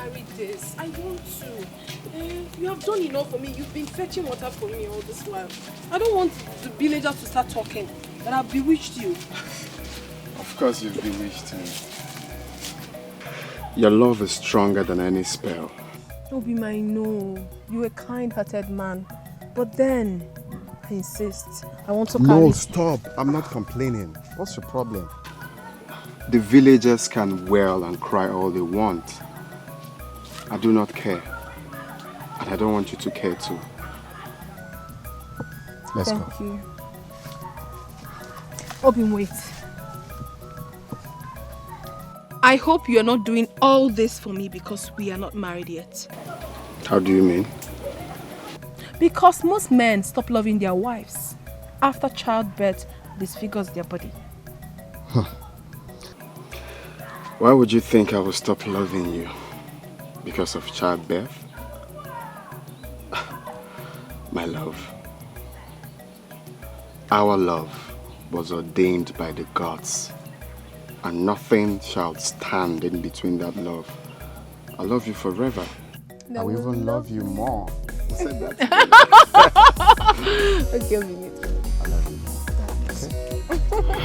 marry this. I want to. You have done enough for me. You've been fetching water for me all this while. I don't want the villagers to start talking that I've bewitched you. Of course you've bewitched me. Your love is stronger than any spell. Obim, I know. You're a kind-hearted man. But then, I insist. I want to carry... No, stop. I'm not complaining. What's your problem? The villagers can wail and cry all they want. I do not care. And I don't want you to care too. Let's go. Thank you. Obim, wait. I hope you're not doing all this for me because we are not married yet. How do you mean? Because most men stop loving their wives. After childbirth disfigures their body. Huh. Why would you think I will stop loving you? Because of childbirth? My love. Our love was ordained by the gods. And nothing shall stand in between that love. I love you forever. I will even love you more. Who said that? Okay, we need to. I love you more. Okay?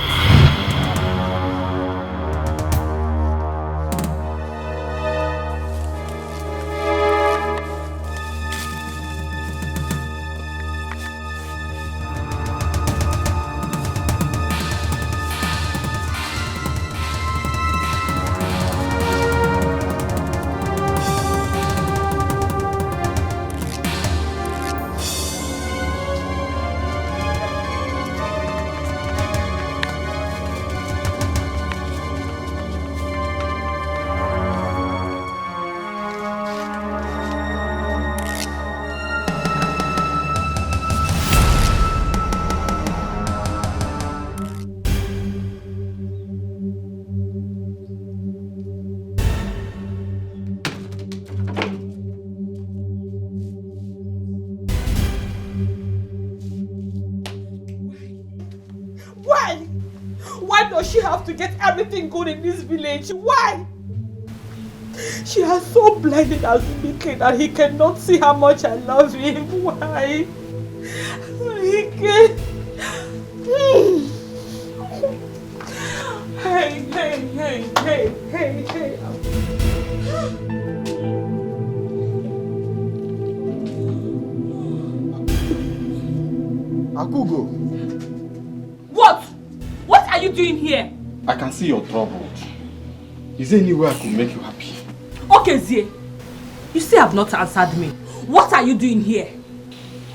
To get everything good in this village. Why? She has so blinded as wicked that he cannot see how much I love him. Why? He can. Hey. Akugo. What? What are you doing here? I can see you're troubled. Is there any way I could make you happy? Okay, Zie. You still have not answered me. What are you doing here?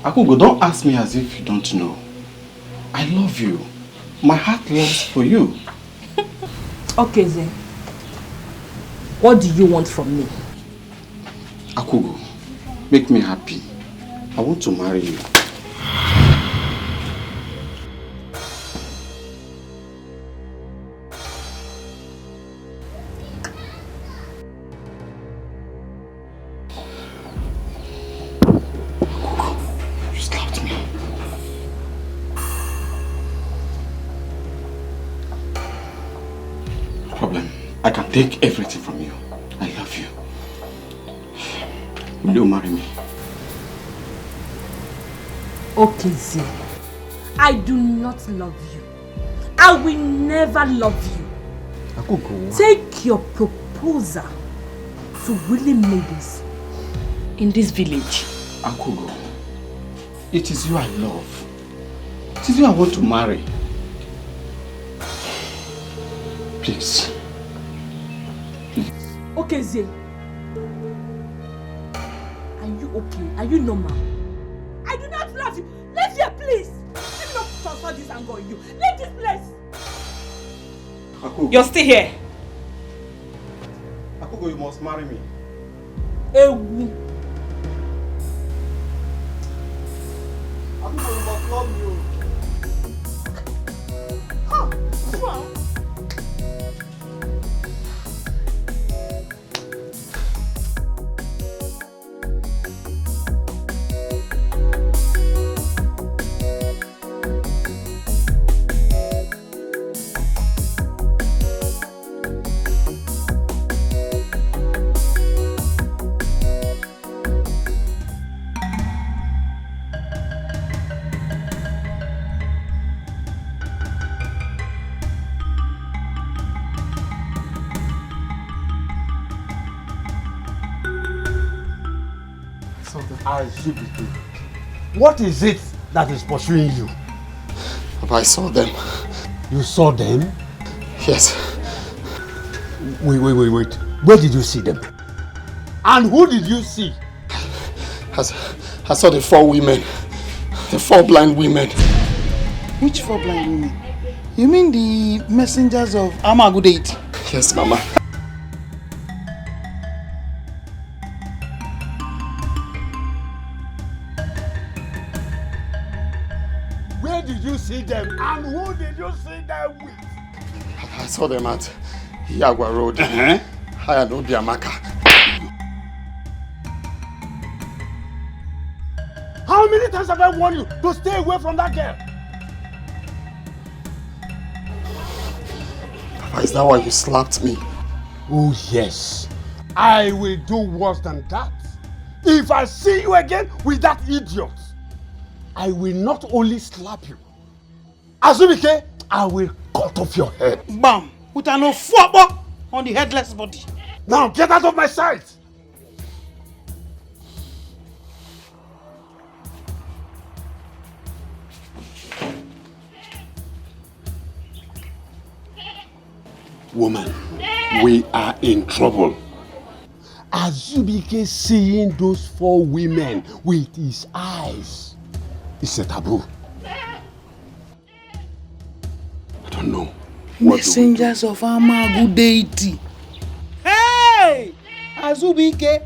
Akugo, don't ask me as if you don't know. I love you. My heart loves for you. Okay, Zie. What do you want from me? Akugo, make me happy. I want to marry you. I can take everything from you. I love you. Will you marry me? Okay, Z. I do not love you. I will never love you. Akugo. Take your proposal to Willie Maidens in this village. Akugo, it is you I love. It is you I want to marry. Please. Okay, Zay. Are you okay? Are you normal? I do not love you. Leave here, please. Let me not transfer this anger on you. Leave this place. Akugo. You're still here. Akugo, you must marry me. Ewu. Akugo, you must love you. Huh? Wow. Azubike, what is it that is pursuing you? Papa, I saw them. You saw them? Yes. Wait. Where did you see them? And who did you see? I saw the 4 women. The 4 blind women. Which 4 blind women? You mean the messengers of AHMED? Yes, Mama. Where did you see them? And who did you see them with? I saw them at Yagwa Road. I and Obiamaka. How many times have I warned you to stay away from that girl? Papa, is that why you slapped me? Oh yes. I will do worse than that. If I see you again with that idiot, I will not only slap you. Azubike, I will cut off your head. Bam! With an ofwabo on the headless body. Now get out of my sight! Woman, we are in trouble. Azubike seeing those 4 women with his eyes is a taboo. I don't know. Messengers of AHMED. Hey! Azubike.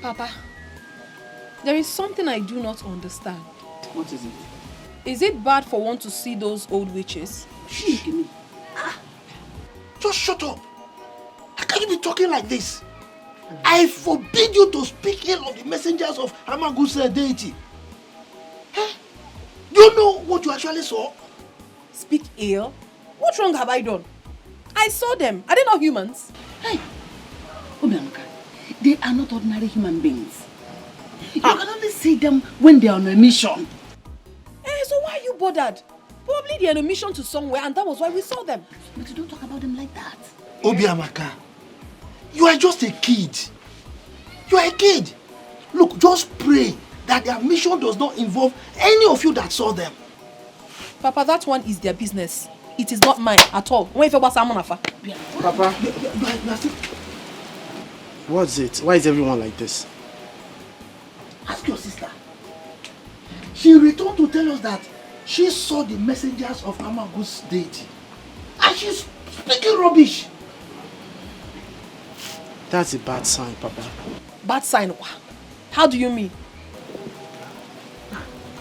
Papa, there is something I do not understand. What is it? Is it bad for one to see those old witches? Shh, me. Just shut up. How can you be talking like this? I forbid you to speak ill of the messengers of AHMED's deity. Eh? Do you know what you actually saw? Speak ill? What wrong have I done? I saw them. Are they not humans? Hey, Obiamaka, they are not ordinary human beings. You can only see them when they are on a mission. So why are you bothered? Probably they're on a mission to somewhere and that was why we saw them. But you don't talk about them like that. Obiamaka, you are just a kid. You are a kid. Look, just pray that their mission does not involve any of you that saw them. Papa, that one is their business. It is not mine at all. Papa, what's it? Why is everyone like this? Ask your sister. She returned to tell us that she saw the messengers of AHMED's deity. And she's speaking rubbish. That's a bad sign, Papa. Bad sign? How do you mean?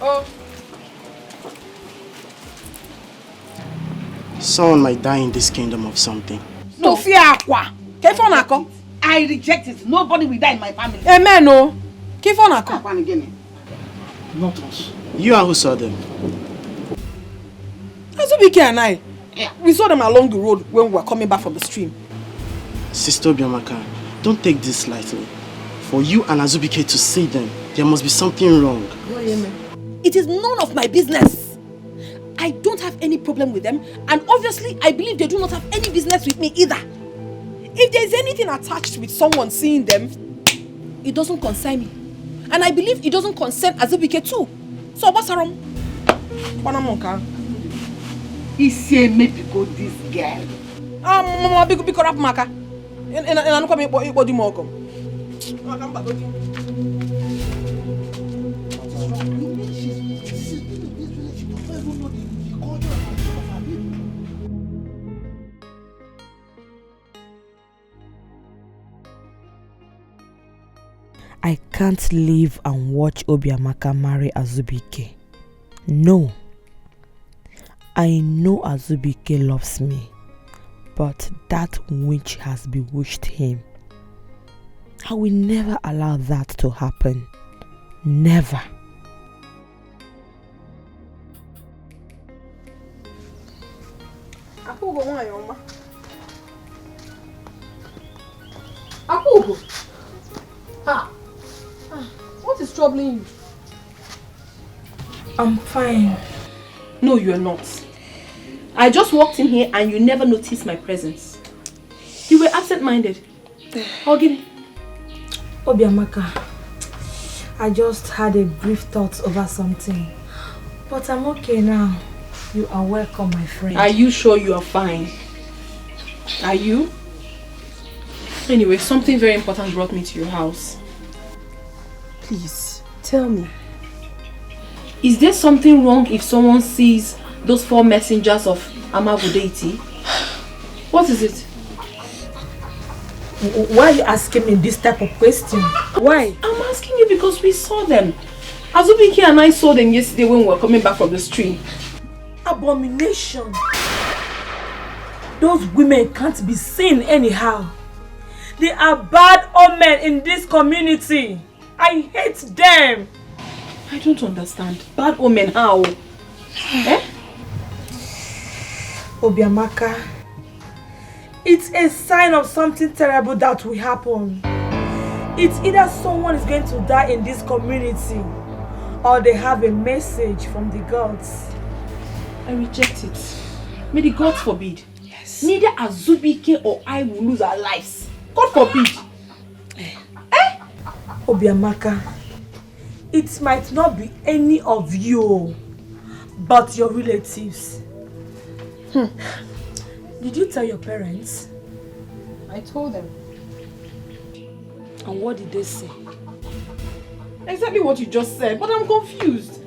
Oh. Someone might die in this kingdom of something. No. I reject it. Nobody will die in my family. Amen, no. Not us. You and who saw them? Azubike and I. Yeah. We saw them along the road when we were coming back from the stream. Sister Obiamaka, don't take this lightly. For you and Azubike to see them, there must be something wrong. It is none of my business. I don't have any problem with them, and obviously I believe they do not have any business with me either. If there is anything attached with someone seeing them, it doesn't concern me. And I believe it doesn't concern Azubike too. So what's wrong? Is a maybe go this girl. Mama, big up maka. And I'm coming for the more. I can't live and watch Obiamaka marry Azubike. No. I know Azubike loves me, but that witch has bewitched him. I will never allow that to happen. Never. Akugo. What is troubling you? I'm fine. No, you are not. I just walked in here and you never noticed my presence. You were absent-minded. Ogini. Obiamaka, I just had a brief thought over something. But I'm okay now. You are welcome, my friend. Are you sure you are fine? Are you? Anyway, something very important brought me to your house. Please, tell me. Is there something wrong if someone sees those 4 messengers of Amavudeiti? What is it? Why are you asking me this type of question? Why? I'm asking you because we saw them. Azubike and I saw them yesterday when we were coming back from the stream. Abomination. Those women can't be seen anyhow. They are bad omen in this community. I hate them. I don't understand. Bad omen how? Eh? Obiamaka, it's a sign of something terrible that will happen. It's either someone is going to die in this community or they have a message from the gods. I reject it. May the gods forbid. Yes. Neither Azubike or I will lose our lives. God forbid. Obiamaka, it might not be any of you, but your relatives. Did you tell your parents? I told them. And what did they say? Exactly what you just said, but I'm confused.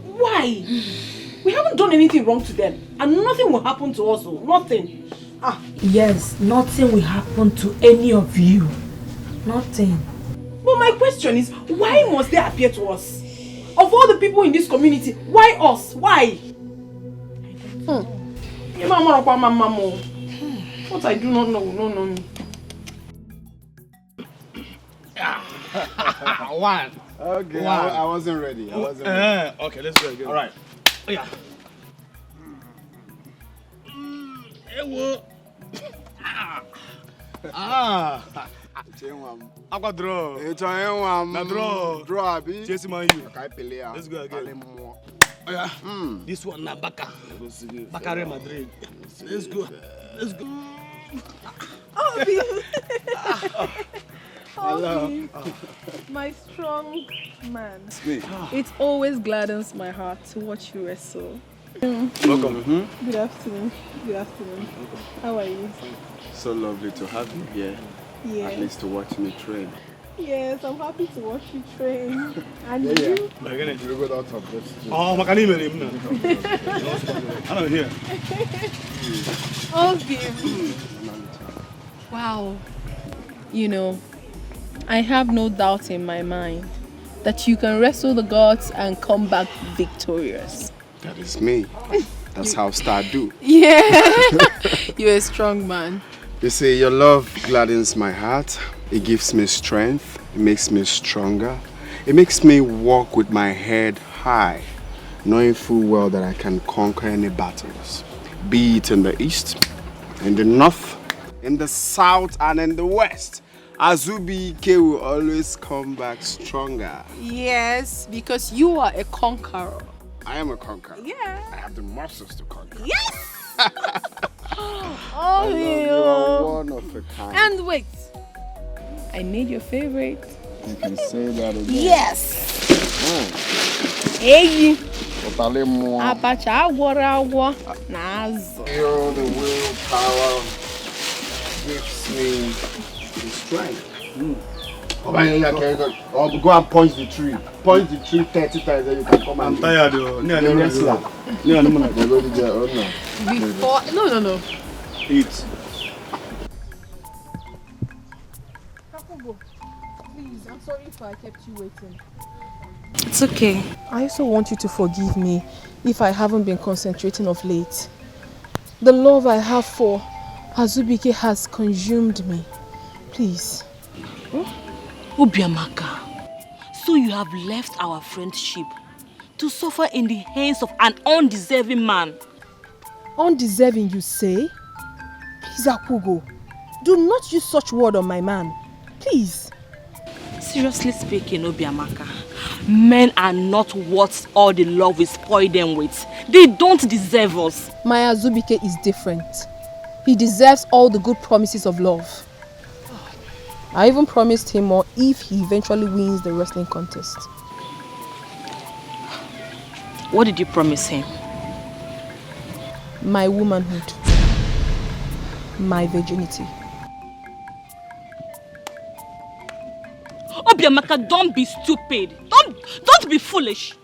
Why? We haven't done anything wrong to them, and nothing will happen to us. Nothing. Yes, nothing will happen to any of you. Nothing. But my question is, why must they appear to us? Of all the people in this community, why us? Why? What I do not know will not know me. One. Okay, I wasn't ready. Okay, let's go again. All right. Yeah. Aqua draw. It's a draw. Draw, abi. Chase man you. Let's go again. Oh yeah. This one na Baka. Bakare Madrid. Let's go. Let's go. Hello. My strong man. It always gladdens my heart to watch you wrestle. Welcome. Good afternoon. Good afternoon. How are you? So lovely to have you here. Yeah. At least to watch me train. Yes, I'm happy to watch you train. And you? Oh, my can't even. I'm here. Okay. Wow. You know, I have no doubt in my mind that you can wrestle the gods and come back victorious. That is me. That's how Star do. Yeah. You're a strong man. You see, your love gladdens my heart. It gives me strength. It makes me stronger. It makes me walk with my head high, knowing full well that I can conquer any battles. Be it in the east, in the north, in the south, and in the west. Azubike will always come back stronger. Yes, because you are a conqueror. I am a conqueror. Yeah. I have the muscles to conquer. Yes! Oh, you are one of a kind. And wait, I made your favorite. You can say that again. Yes! Hey! Abacha agwara nazo. The willpower gives me the strength. Or go and punch the tree. Punch the tree 30 times, then you can come and... I'm tired, though. Before... No. Eat. Please, I'm sorry if I kept you waiting. It's okay. I also want you to forgive me if I haven't been concentrating of late. The love I have for Azubike has consumed me. Please. Obiamaka, so you have left our friendship to suffer in the hands of an undeserving man. Undeserving, you say? Please, Akugo, do not use such word on my man. Please. Seriously speaking, Obiamaka, men are not worth all the love we spoil them with. They don't deserve us. My Azubike is different. He deserves all the good promises of love. I even promised him more if he eventually wins the wrestling contest. What did you promise him? My womanhood. My virginity. Obiamaka, don't be stupid. Don't be foolish.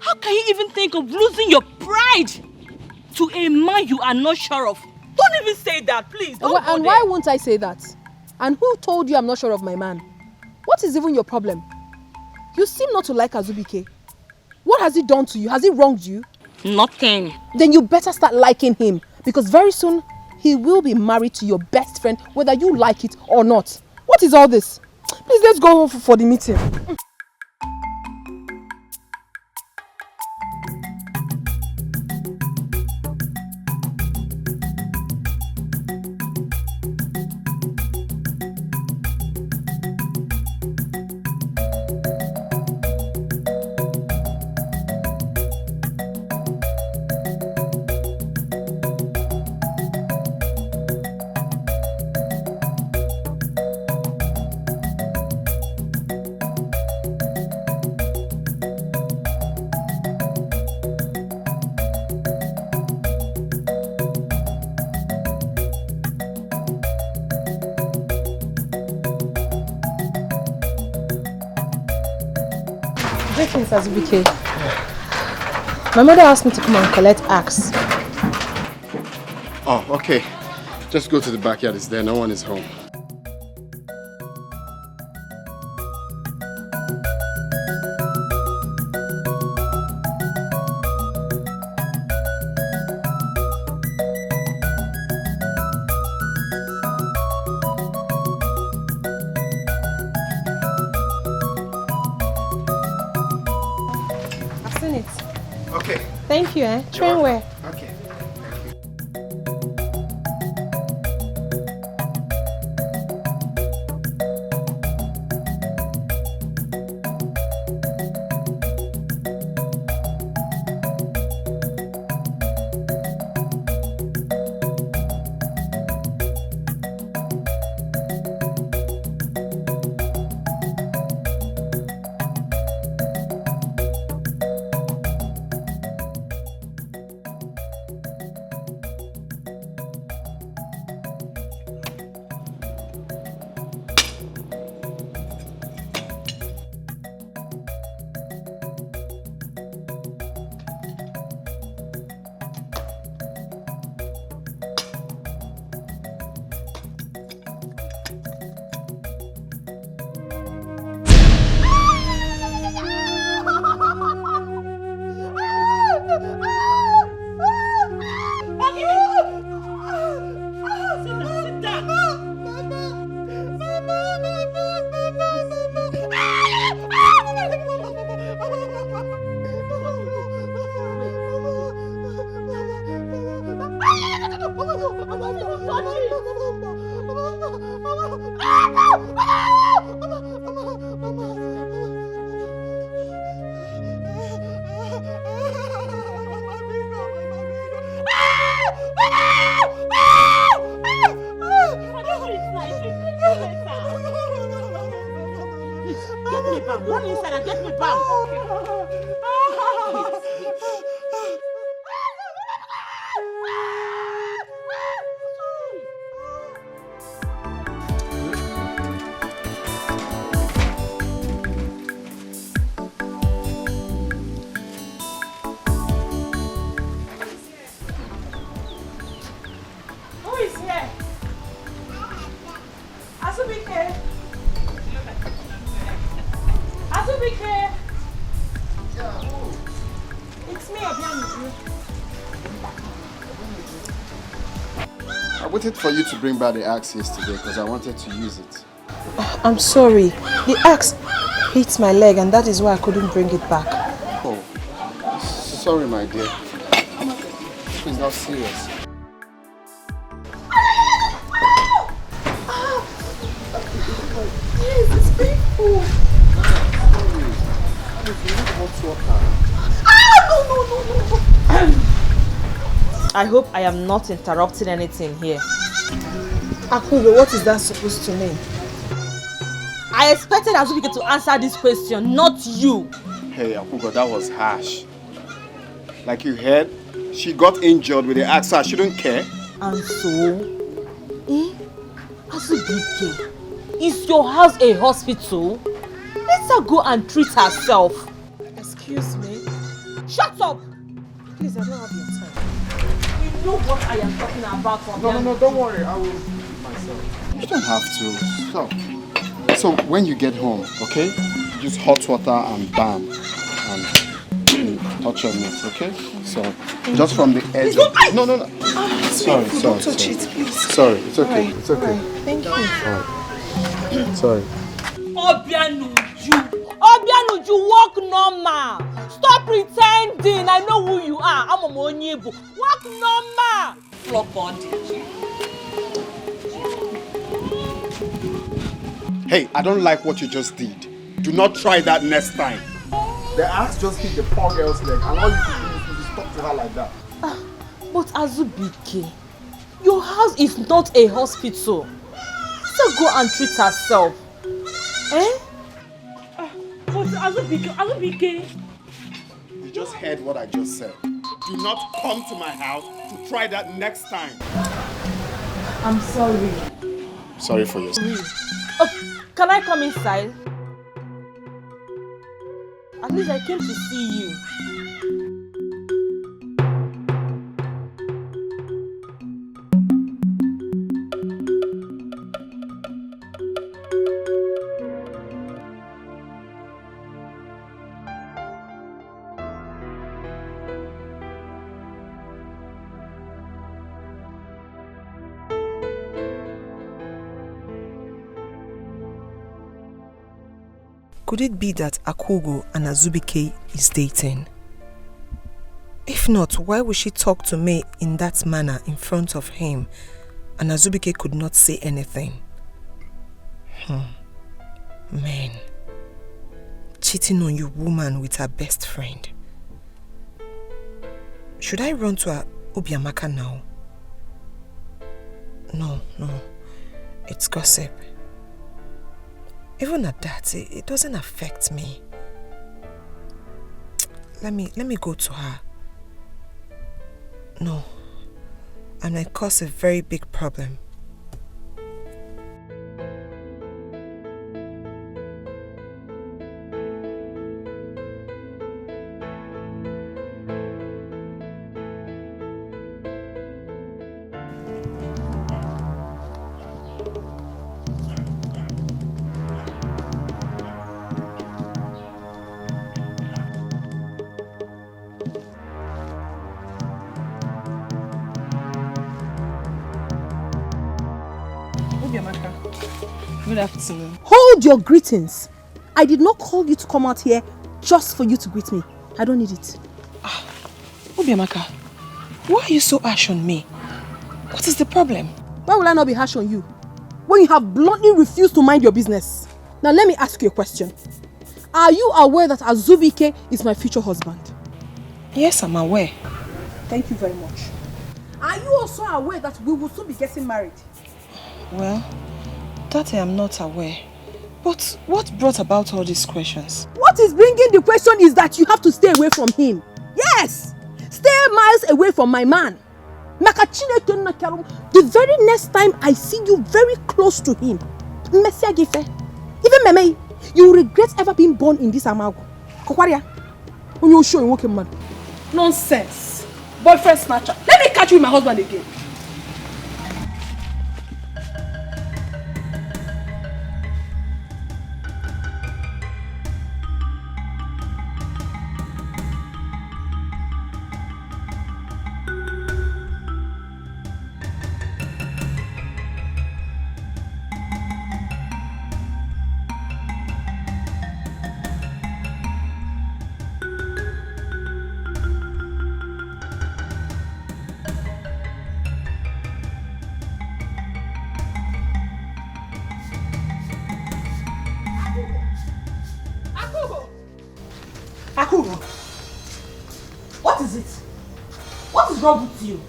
How can you even think of losing your pride to a man you are not sure of? Don't even say that, please. Don't go and there. why won't I say that? And who told you I'm not sure of my man? What is even your problem? You seem not to like Azubike. What has he done to you? Has he wronged you? Nothing. Then you better start liking him, because very soon he will be married to your best friend, whether you like it or not. What is all this? Please, let's go home for the meeting. Azubike. My mother asked me to come and collect axe. Oh, okay. Just go to the backyard. It's there. No one is home. Thank you, eh? Train where? Okay. Run inside and get me back. Who is here? Azubike. Azubike! It's me, Obianuju. I waited for you to bring back the axe yesterday because I wanted to use it. I'm sorry. The axe hit my leg and that is why I couldn't bring it back. Oh, sorry my dear. It's not serious. Yes, it's painful. No. I hope I am not interrupting anything here. Akugo, what is that supposed to mean? I expected Azubike to answer this question, not you. Hey, Akugo, that was harsh. Like you heard, she got injured with the axe, so I shouldn't care. And so, Azubike, is your house a hospital? Let her go and treat herself. Excuse me? Shut up! Please, I don't have your time. You know what I am talking about. No, don't worry. I will do it myself. You don't have to. Stop. So, when you get home, okay? Use hot water and bam. And touch your meat, okay? So, just from the edge. No. Sorry. Don't touch it, please. Sorry, it's okay. Right. It's okay. Right. Thank you. Sorry. Obianuju, walk normal. Stop pretending. I know who you are. I'm a Monyebu. Walk normal. Flop body. Hey, I don't like what you just did. Do not try that next time. The axe just hit the poor girl's leg, and all you can do is to talk to her like that. But Azubike, your house is not a hospital. So go and treat herself. But Azubike. You just heard what I just said. Do not come to my house to try that next time. I'm sorry. Sorry for your... Can I come inside? At least I came to see you. Could it be that Akugo and Azubike is dating? If not, why would she talk to me in that manner in front of him and Azubike could not say anything? Man, cheating on your woman with her best friend. Should I run to Obiamaka now? No, it's gossip. Even at that, it doesn't affect me. Let me go to her. No, I might cause a very big problem. Good afternoon. Hold your greetings. I did not call you to come out here just for you to greet me. I don't need it. Obiamaka, why are you so harsh on me? What is the problem? Why will I not be harsh on you? When you have bluntly refused to mind your business. Now let me ask you a question. Are you aware that Azubike is my future husband? Yes, I'm aware. Thank you very much. Are you also aware that we will soon be getting married? Well, that I am not aware. But what brought about all these questions? What is bringing the question is that you have to stay away from him. Yes! Stay miles away from my man. The very next time I see you very close to him, even Meme, you will regret ever being born in this Amago. When you show him man. Nonsense. Boyfriend snatcher. Let me catch you with my husband again. Akugo, what is it? What is wrong with you?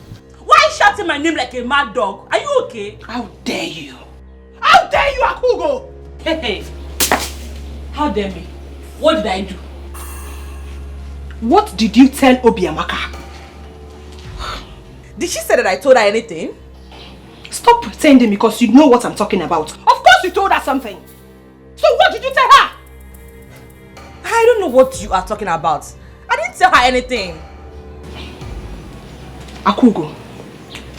shouting my name like a mad dog? Are you okay? How dare you? How dare you, Akugo? Hey. How dare me? What did I do? What did you tell Obiamaka? Did she say that I told her anything? Stop pretending because you know what I'm talking about. Of course you told her something. So what did you tell her? I don't know what you are talking about. I didn't tell her anything. Akugo,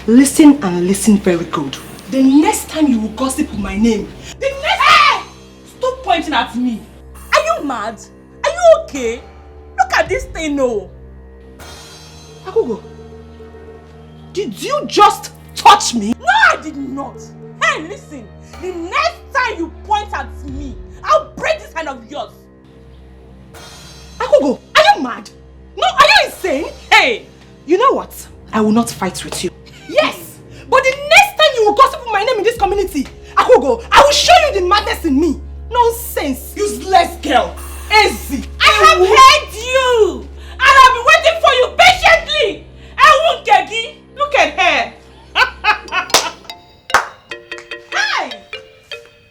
listen and listen very good. The next time you will gossip with my name, the next time, stop pointing at me. Are you mad? Are you okay? Look at this thing, no. Akugo, did you just touch me? No, I did not. Hey, listen, the next time you point at me, I'll break this hand of yours. Akugo, are you mad? No, are you insane? Hey, you know what? I will not fight with you. Yes, but the next time you will gossip with my name in this community, Akugo, I will show you the madness in me. Nonsense, useless girl. Easy. I have heard you, and I've been waiting for you patiently. I won't get it. Look at her. Hi,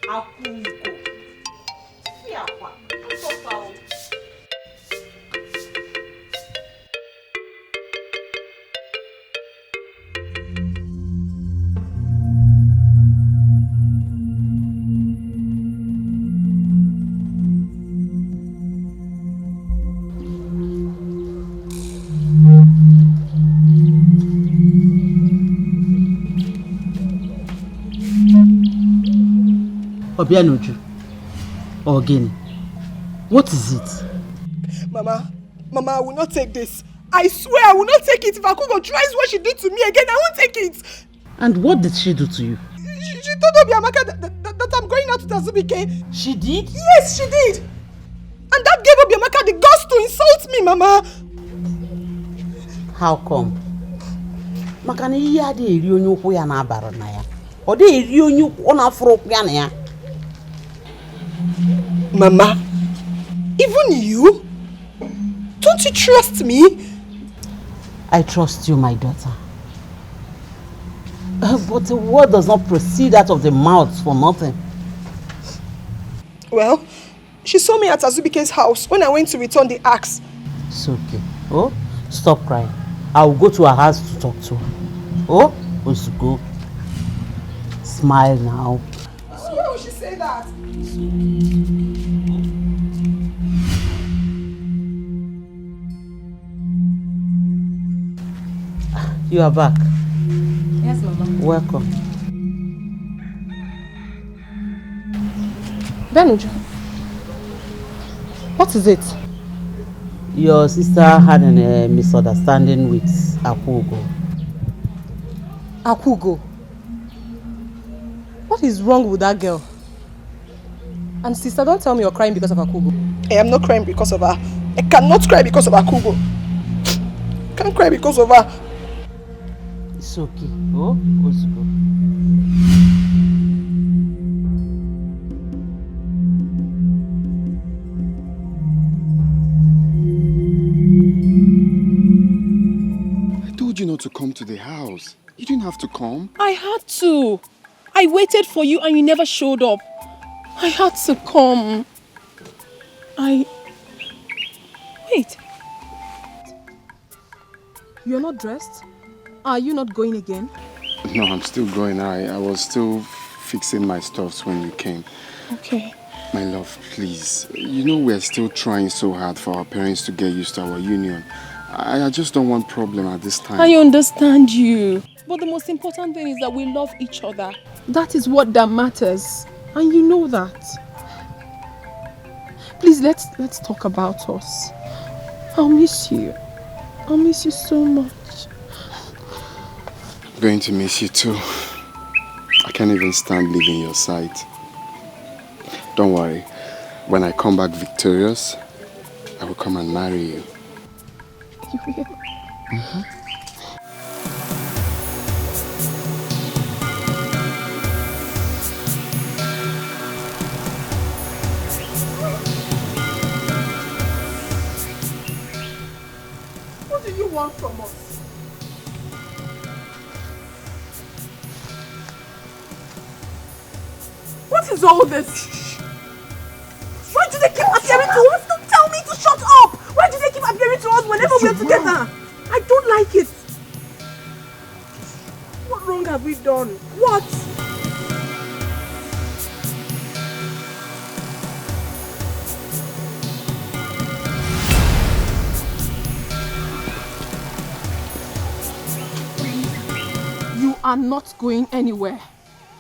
Akugo. See Aqua. I'm so proud. Obianoju, or again, what is it? Mama, I will not take this. I swear I will not take it. If Akugo tries what she did to me again, I won't take it. And what did she do to you? She told Obiamaka that I'm going out with Azubike. She did? Yes, she did. And that gave Obiamaka the guts to insult me, Mama. How come? Makana iya de eri onye ukwu ya na abaro na ya. O de eri onye ukwu na afro ya na ya. Mama, even you? Don't you trust me? I trust you, my daughter. But the word does not proceed out of the mouth for nothing. Well, she saw me at Azubike's house when I went to return the axe. It's okay. Oh, stop crying. I will go to her house to talk to her. Oh, let's go. Smile now. Why would she say that? You are back. Yes, Mama. Welcome. Benuju, what is it? Your sister had a misunderstanding with Akugo. Akugo? What is wrong with that girl? And sister, don't tell me you're crying because of Akugo. I am not crying because of her. I cannot cry because of Akugo. I can't cry because of her. It's okay. Oh, let's go. I told you not to come to the house. You didn't have to come. I had to. I waited for you and you never showed up. I had to come. Wait. You're not dressed? Are you not going again? No, I'm still going. I was still fixing my stuffs when you came. Okay. My love, please. You know we're still trying so hard for our parents to get used to our union. I just don't want problem at this time. I understand you. But the most important thing is that we love each other. That is what that matters. And you know that. Please, let's talk about us. I'll miss you. I'll miss you so much. I'm going to miss you too. I can't even stand leaving your side. Don't worry. When I come back victorious, I will come and marry you. You will? Mm-hmm. What do you want from us? is all this? Why do they keep appearing to us? Don't tell me to shut up! Why do they keep appearing to us whenever we're together? I don't like it. What wrong have we done? What? You are not going anywhere.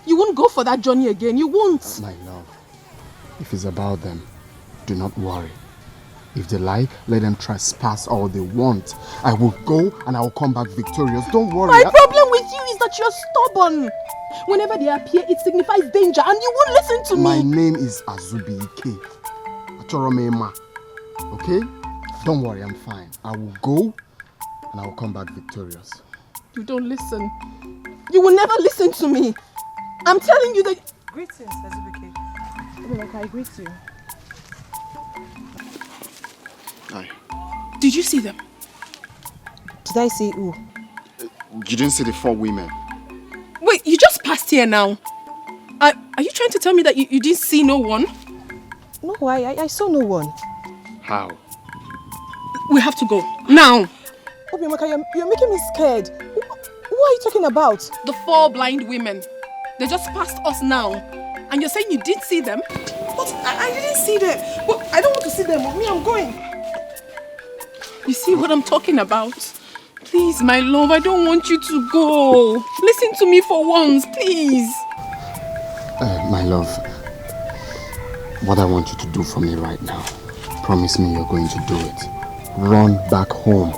You won't go for that journey again. You won't. My love, if it's about them, do not worry. If they lie, let them trespass all they want. I will go and I will come back victorious. Don't worry. My problem with you is that you're stubborn. Whenever they appear, it signifies danger and you won't listen to me. My name is Azubike. Atoromema. Okay? Don't worry, I'm fine. I will go and I will come back victorious. You don't listen. You will never listen to me. I'm telling you that... Greetings, Azubike. Like I greet you. Hi. Did you see them? Did I see who? You didn't see the 4 women? Wait, you just passed here now. Are you trying to tell me that you didn't see no one? No, I saw no one. How? We have to go. Now. Obiamaka, you're making me scared. Who are you talking about? The 4 blind women. They just passed us now. And you're saying you did see them? But I didn't see them. But I don't want to see them. Me, I'm going. You see what I'm talking about? Please, my love, I don't want you to go. Listen to me for once, please. My love, what I want you to do for me right now, promise me you're going to do it. Run back home.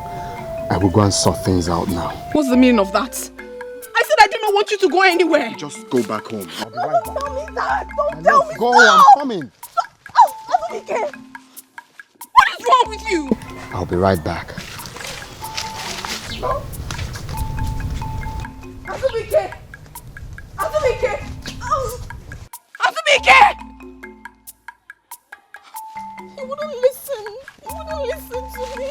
I will go and sort things out now. What's the meaning of that? I said I do not want you to go anywhere. Just go back home. I'll be right back. Don't tell me that. Don't tell me. Go, Stop. I'm coming. Azubike. What is wrong with you? I'll be right back. Azubike! Azubike! Azubike! He wouldn't listen. He wouldn't listen to me.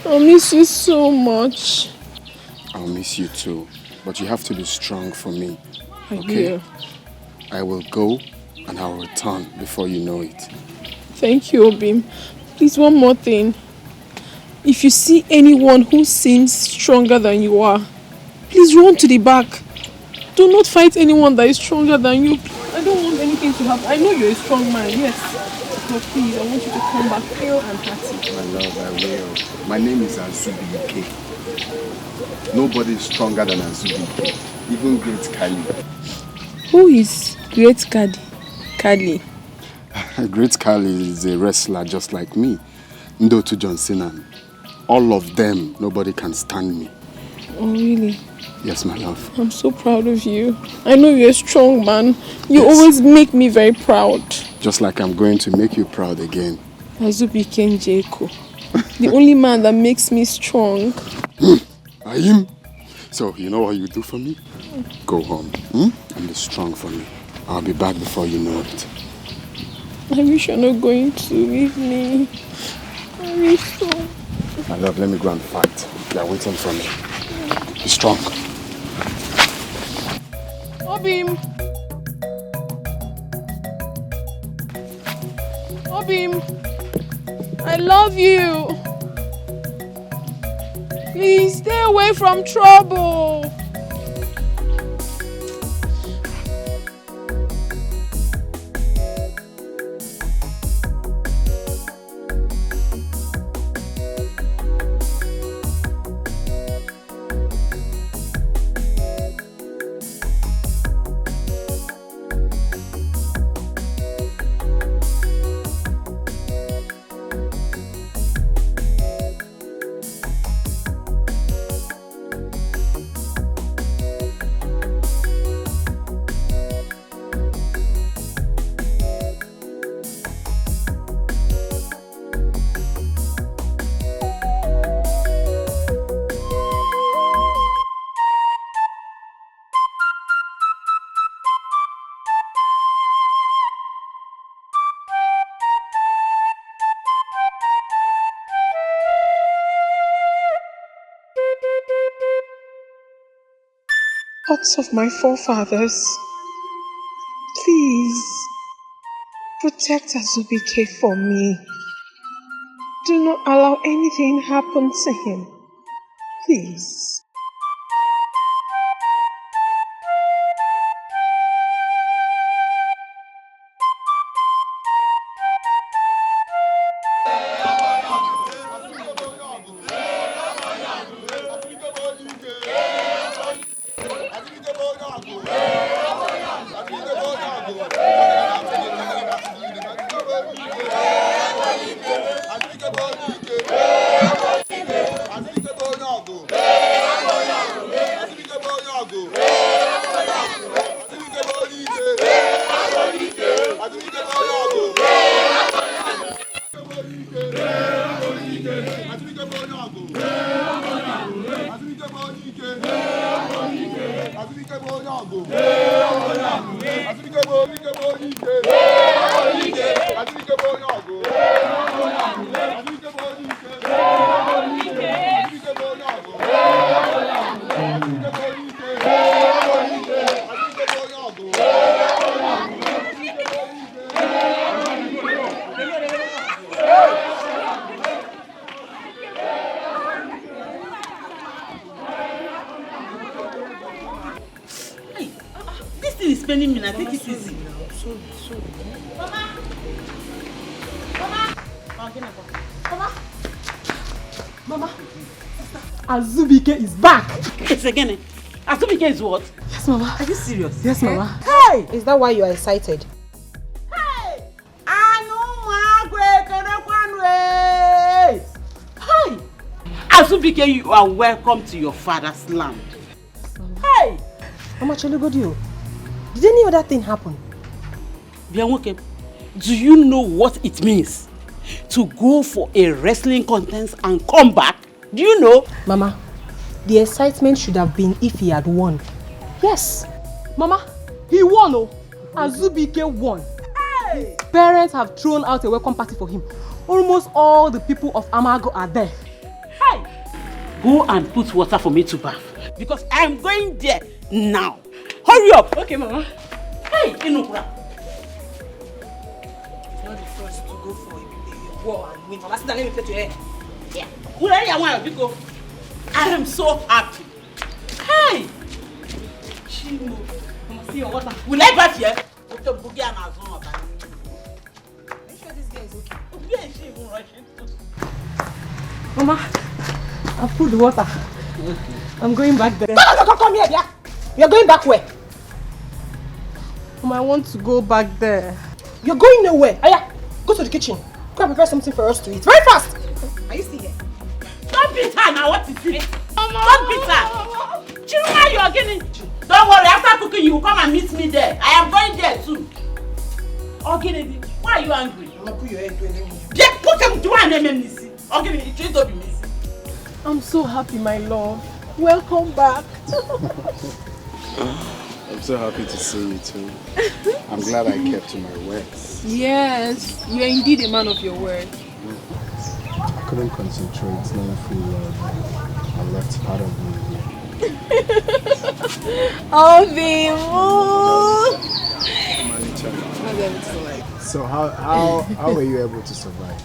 I'll miss you so much. I'll miss you too. But you have to be strong for me. Okay? I will go and I'll return before you know it. Thank you, Obim. Please, one more thing. If you see anyone who seems stronger than you are, please run to the back. Do not fight anyone that is stronger than you. I don't want anything to happen. I know you're a strong man, yes. But please, I want you to come back pale and happy. My love, I will. My name is Azubike. Nobody is stronger than Azubike. Even Great Kali. Who is Great Kali? Great Kali is a wrestler just like me. Ndotu John Cena. All of them, nobody can stand me. Oh, really? Yes, my love. I'm so proud of you. I know you're a strong man. You always make me very proud. Just like I'm going to make you proud again. Azubike Njeko. The only man that makes me strong. I am. So, you know what you do for me? Go home and be strong for me. I'll be back before you know it. I wish you're not going to leave me. I wish so. My love, let me go and fight. They're waiting for me. Be strong. Obim! Obim! I love you! Please stay away from trouble! Thoughts of my forefathers. Please, protect Azubike for me. Do not allow anything happen to him. Please. Azubike is back! It's again. Azubike is what? Yes, Mama. Are you serious? Yes, Mama. Hey! Is that why you are excited? Hey! Hey! Azubike, you are welcome to your father's land. Hey! Mama Chelugodio, did any other thing happen? Bianwoke, do you know what it means to go for a wrestling contest and come back? Do you know? Mama, the excitement should have been if he had won. Yes. Mama, he won, oh. Azubike won. Hey! Parents have thrown out a welcome party for him. Almost all the people of Amago are there. Hey! Go and put water for me to bath. Because I am going there now. Hurry up. Okay, Mama. Hey, Inukura. You're not the first to go for a war and win. Mama, sit down, let me play to your hair. Yeah. Where you want to go? I am so happy. Hey. Chimo. Mama, see your water. Will I bath here? Are you sure this girl is okay? Where is she even rushing to? Mama, I've put the water. I'm going back there. No, come here, yeah. You're going back where? Mama, I want to go back there. You're going nowhere. Aya, go to the kitchen. Go and prepare something for us to eat. Very fast. Are you still here? Don't beat her now. What is it? Don't beat her. Chiruma, you are getting. Don't worry. After cooking, you will come and meet me there. I am going there too. Okay, why are you angry? Mama, put your head to enemy. Yeah, put them to an enemy. Okay, it treat to be missing. I'm so happy, my love. Welcome back. I'm so happy to see you too. I'm glad I kept to my words. Yes, you are indeed a man of your word. I couldn't concentrate, knowing full well I left part of me. Oh, baby. So how were you able to survive?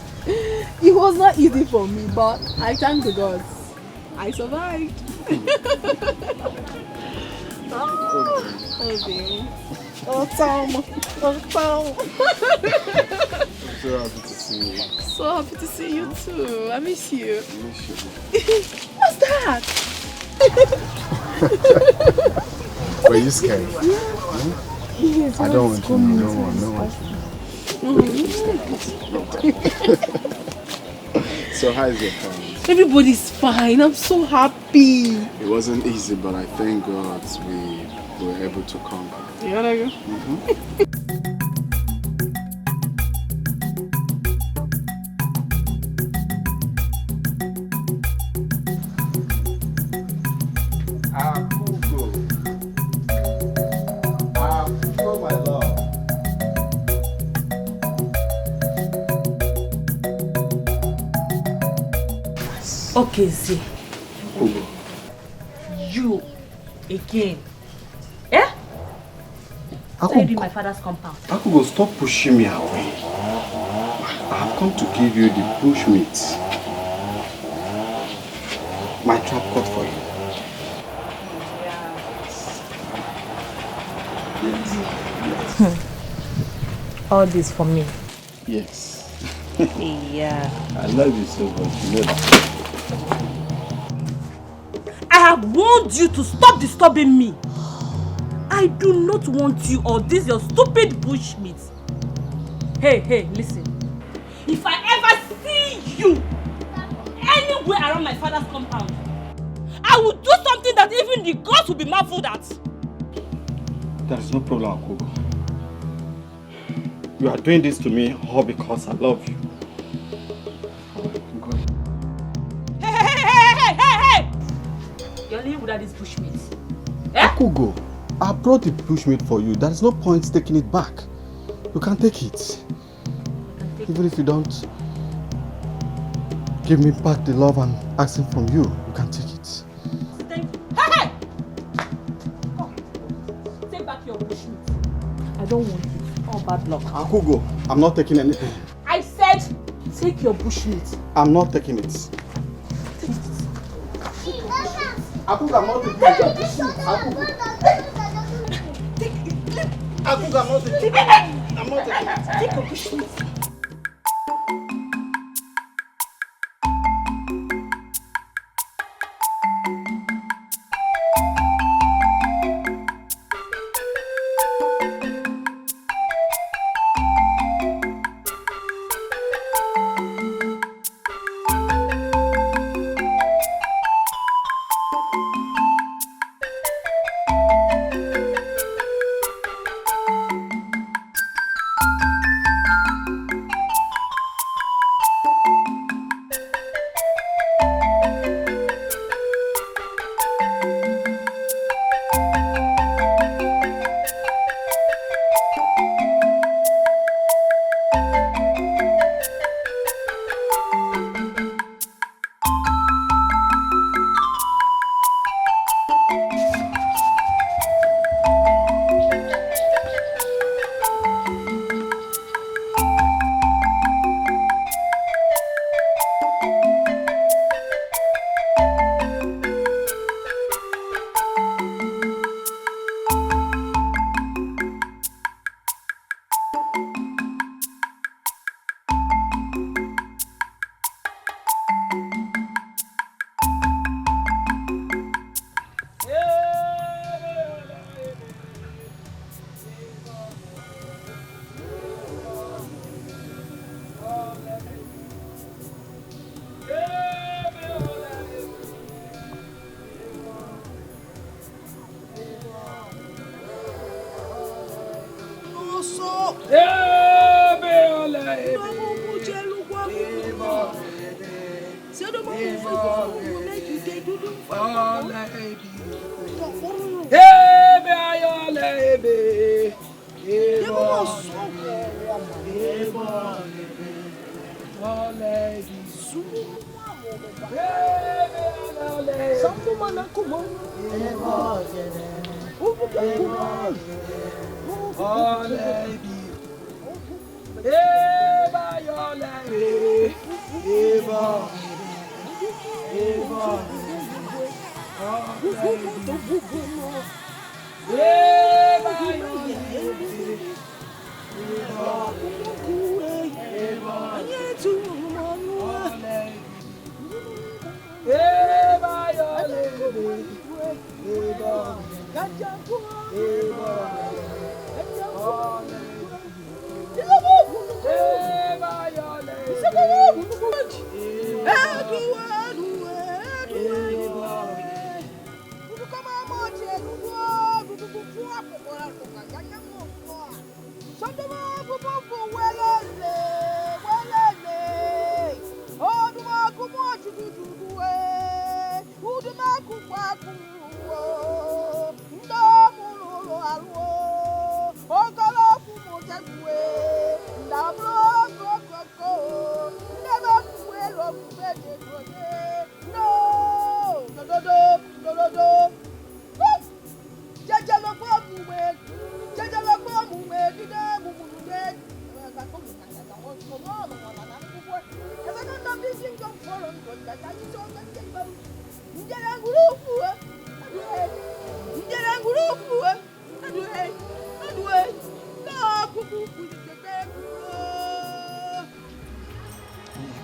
It was not easy for me, but I thank the gods. I survived. Oh, baby. Oh, Tom. Oh, Tom. I'm so happy to see you. So happy to see you too. I miss you. I miss you. What's that? Were you scared? Yes, I don't want to know. No one. So how is your family? Everybody's fine. I'm so happy. It wasn't easy, but I thank God we were able to conquer. You wanna go? My love. Okay, see. You again. Eh? What are you doing in my father's compound? Akugo, stop pushing me away. I have come to give you the bushmeat. My trap cut for you. All this for me. Yes. Yeah. I love you so much. You know that. I have warned you to stop disturbing me. I do not want you or this your stupid bushmeat. Hey, listen. If I ever see you anywhere around my father's compound, I will do something that even the gods will be marveled at. There is no problem, Akugo. You are doing this to me all because I love you. Hey! You're leaving without this bushmeat. Eh? Akugo, I brought the bushmeat for you. There is no point taking it back. You can take it. Even if you don't give me back the love I'm asking from you, you can take it. Thank you. Hey! Come. Take back your bushmeat. I don't want it. Oh, bad luck. Akugo, I'm not taking anything. I said, take your bushmeat. I'm not taking it. Akugo, I'm not taking it. Akugo, I'm not taking it. I'm not taking it. Take your bushmeat.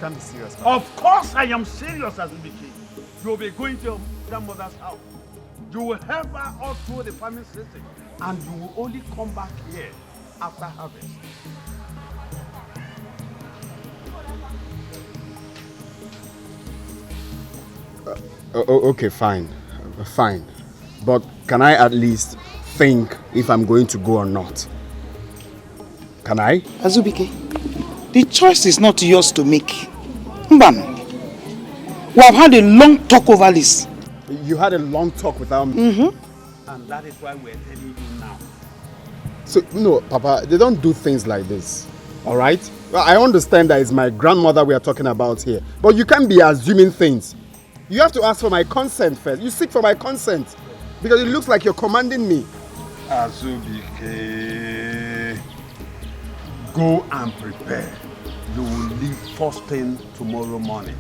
Can't be serious. Of course I am serious, Azubike. You will be going to your grandmother's house. You will help her all through the farming season. And you will only come back here after harvest. Okay, fine. Fine. But can I at least think if I'm going to go or not? Can I? Azubike, the choice is not yours to make. Mban, we have had a long talk over this. You had a long talk without me? And that is why we're telling you now. So, no, Papa, they don't do things like this. Alright? Well, I understand that it's my grandmother we are talking about here. But you can't be assuming things. You have to ask for my consent first. You seek for my consent. Because it looks like you're commanding me. Azubike, go and prepare. You will leave first thing tomorrow morning.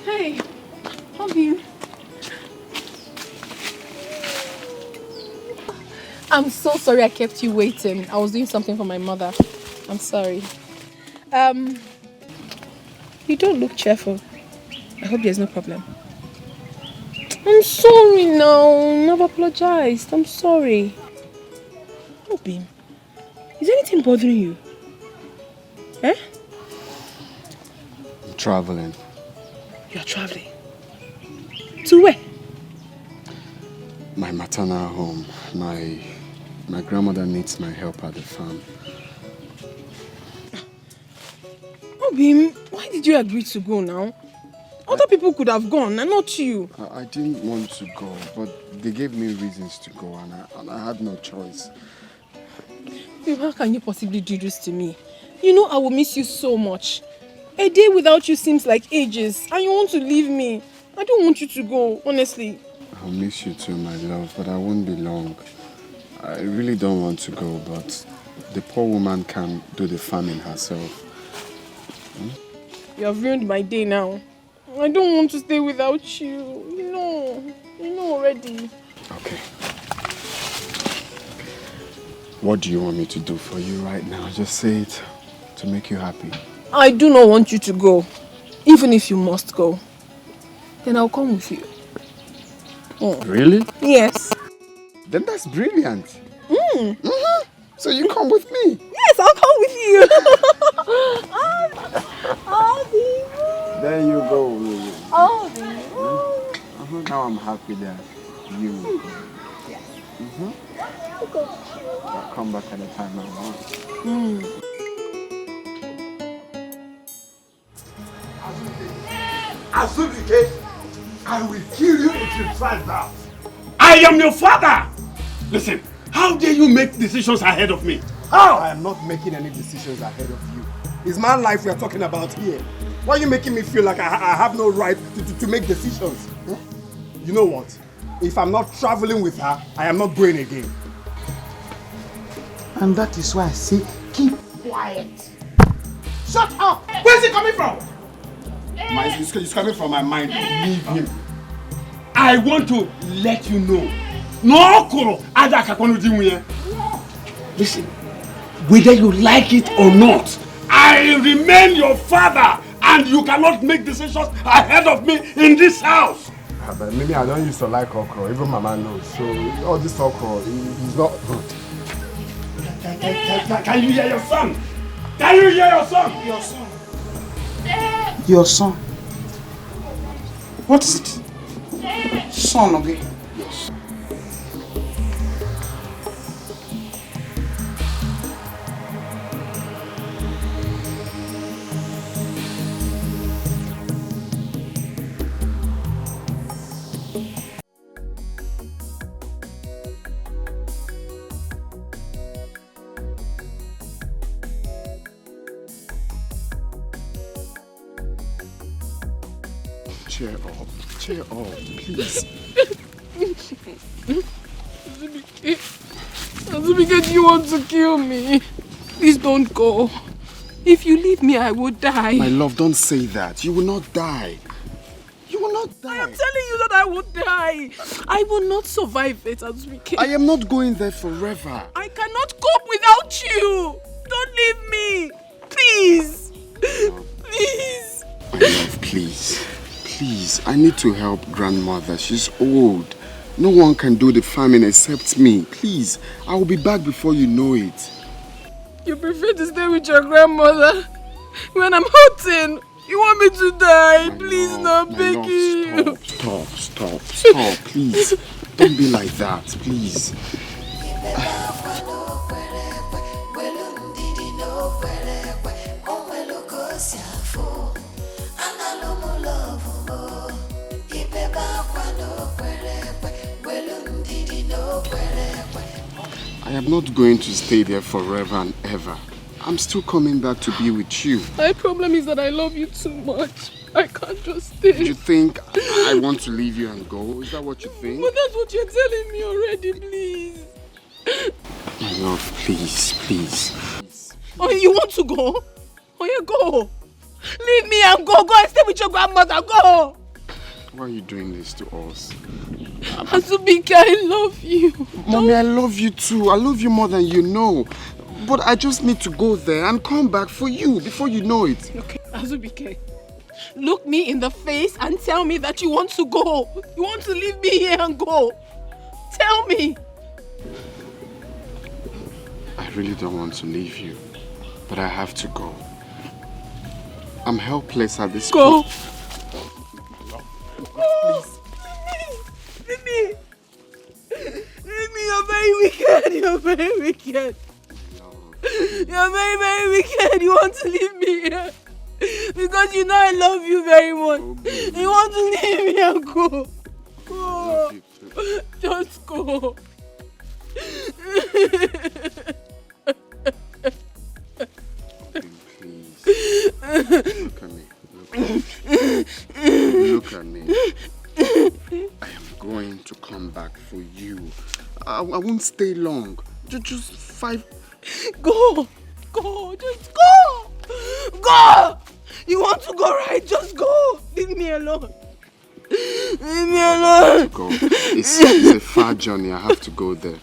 Hey, how are you? I'm so sorry I kept you waiting. I was doing something for my mother. I'm sorry. You don't look cheerful. I hope there's no problem. I'm sorry now. I've apologized. I'm sorry. Oh, Beam. Is anything bothering you? Eh? I'm traveling. You're traveling? To where? My maternal home. My grandmother needs my help at the farm. Oh, Beam, why did you agree to go now? Other people could have gone, and not you. I didn't want to go, but they gave me reasons to go, and I had no choice. Babe, how can you possibly do this to me? You know I will miss you so much. A day without you seems like ages, and you want to leave me. I don't want you to go, honestly. I'll miss you too, my love, but I won't be long. I really don't want to go, but the poor woman can do the farming herself. You have ruined my day now. I don't want to stay without you. You know already. Okay. What do you want me to do for you right now? Just say it to make you happy. I do not want you to go. Even if you must go. Then I'll come with you. Really? Yes. Then that's brilliant. So you come with me? Yes, I'll come with you. There you go. Now I'm happy that you will go. Yes. I'll come back at the time I want. Azubike, I will kill you if you try that. I am your father! Listen, how dare you make decisions ahead of me? How? I am not making any decisions ahead of you. It's my life we are talking about here. Why are you making me feel like I have no right to make decisions? You know what? If I'm not traveling with her, I am not going again. And that is why I say, keep quiet. Shut up! Where's it coming from? It's coming from my mind. Leave him. I want to let you know. No koro listen, whether you like it or not, I remain your father and you cannot make decisions ahead of me in this house. But maybe I don't used to like okra, even Mama knows. So all this okra is not good. Can you hear your son? Can you hear your son? Your son. Your son? What is it? Son again? Yes. Cheer up, please. Azubike, do you want to kill me? Please don't go. If you leave me, I will die. My love, don't say that. You will not die. You will not die. I am telling you that I will die. I will not survive it, Azubike. I am not going there forever. I cannot cope without you. Don't leave me. Please. Please. My love, please. Please, I need to help grandmother. She's old. No one can do the farming except me. Please, I will be back before you know it. You prefer to stay with your grandmother when I'm hurting. You want me to die? Please, not begging you. Stop, please. Don't be like that, please. I am not going to stay there forever and ever. I'm still coming back to be with you. My problem is that I love you too much. I can't just stay. You think I want to leave you and go? Is that what you think? But that's what you're telling me already, please. My love, please. Oh, you want to go? Oh, yeah, go. Leave me and go. Go and stay with your grandmother. Go. Why are you doing this to us? Azubike, I love you. Mommy, I love you too. I love you more than you know. But I just need to go there and come back for you before you know it. Okay, Azubike, look me in the face and tell me that you want to go. You want to leave me here and go. Tell me. I really don't want to leave you, but I have to go. I'm helpless at this point. Go. Please. Leave me. Leave me. You're very wicked. You're very wicked. You're very, very wicked. You want to leave me here because you know I love you very much. You want to leave me and go. Go. Just go. Please. Look at me. Look at me. I am going to come back for you. I won't stay long. Just 5. Go! Just go! Go! You want to go, right? Just go! Leave me alone. Leave me alone. Go. It's a far journey. I have to go there.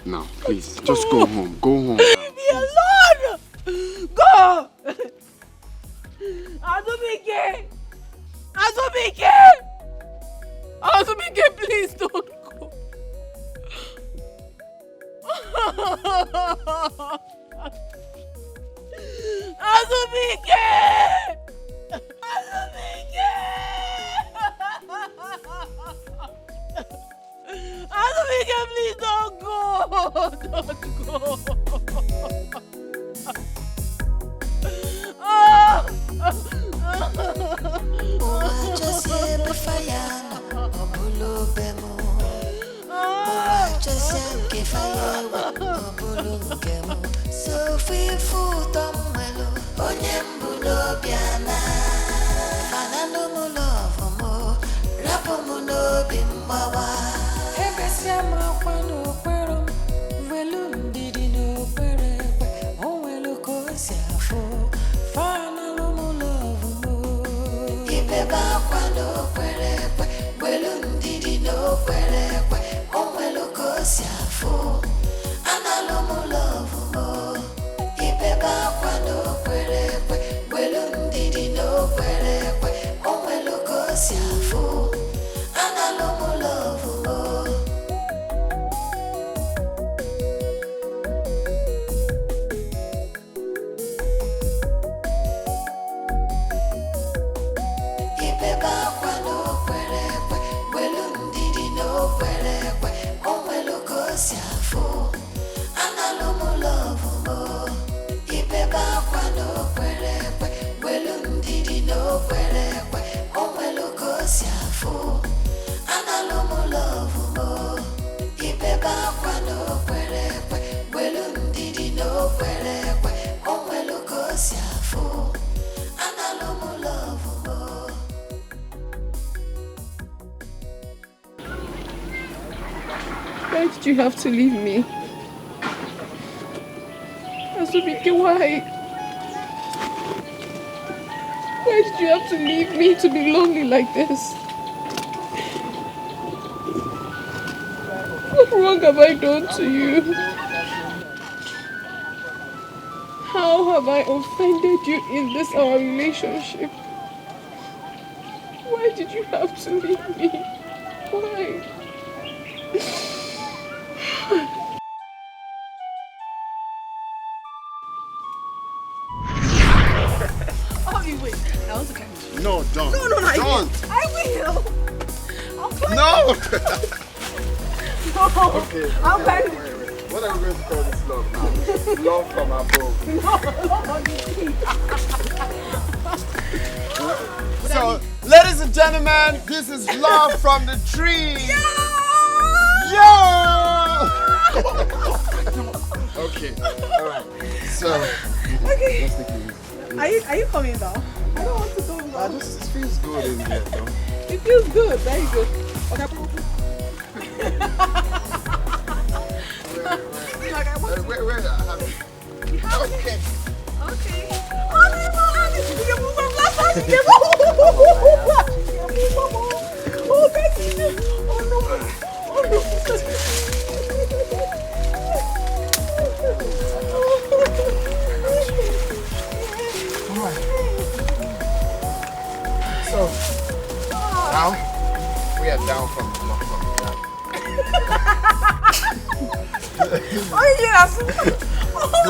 Now, please, just go home. Go home. Leave me alone! Go! Azubike, please don't go. Azubike, please don't go. Don't go. Why did you have to leave me? Azubike, why? Why did you have to leave me to be lonely like this? What wrong have I done to you? How have I offended you in this our relationship? Why did you have to leave me? Why? Wait, I want to catch you. No, don't. No, don't. I will. I'll climb. No. No. Okay. I'll climb. Wait. What are we going to call this love now? Love from above. No. So, ladies and gentlemen, this is Love from the Tree. Yo! Okay. All right. So. Okay. Let's take it easy. Are you coming down? I don't want to go down. It feels good in here, though. It feels good. Very good. Okay. Wait. Okay. Okay. So, now we are down from the block from the ground. Oh yes! This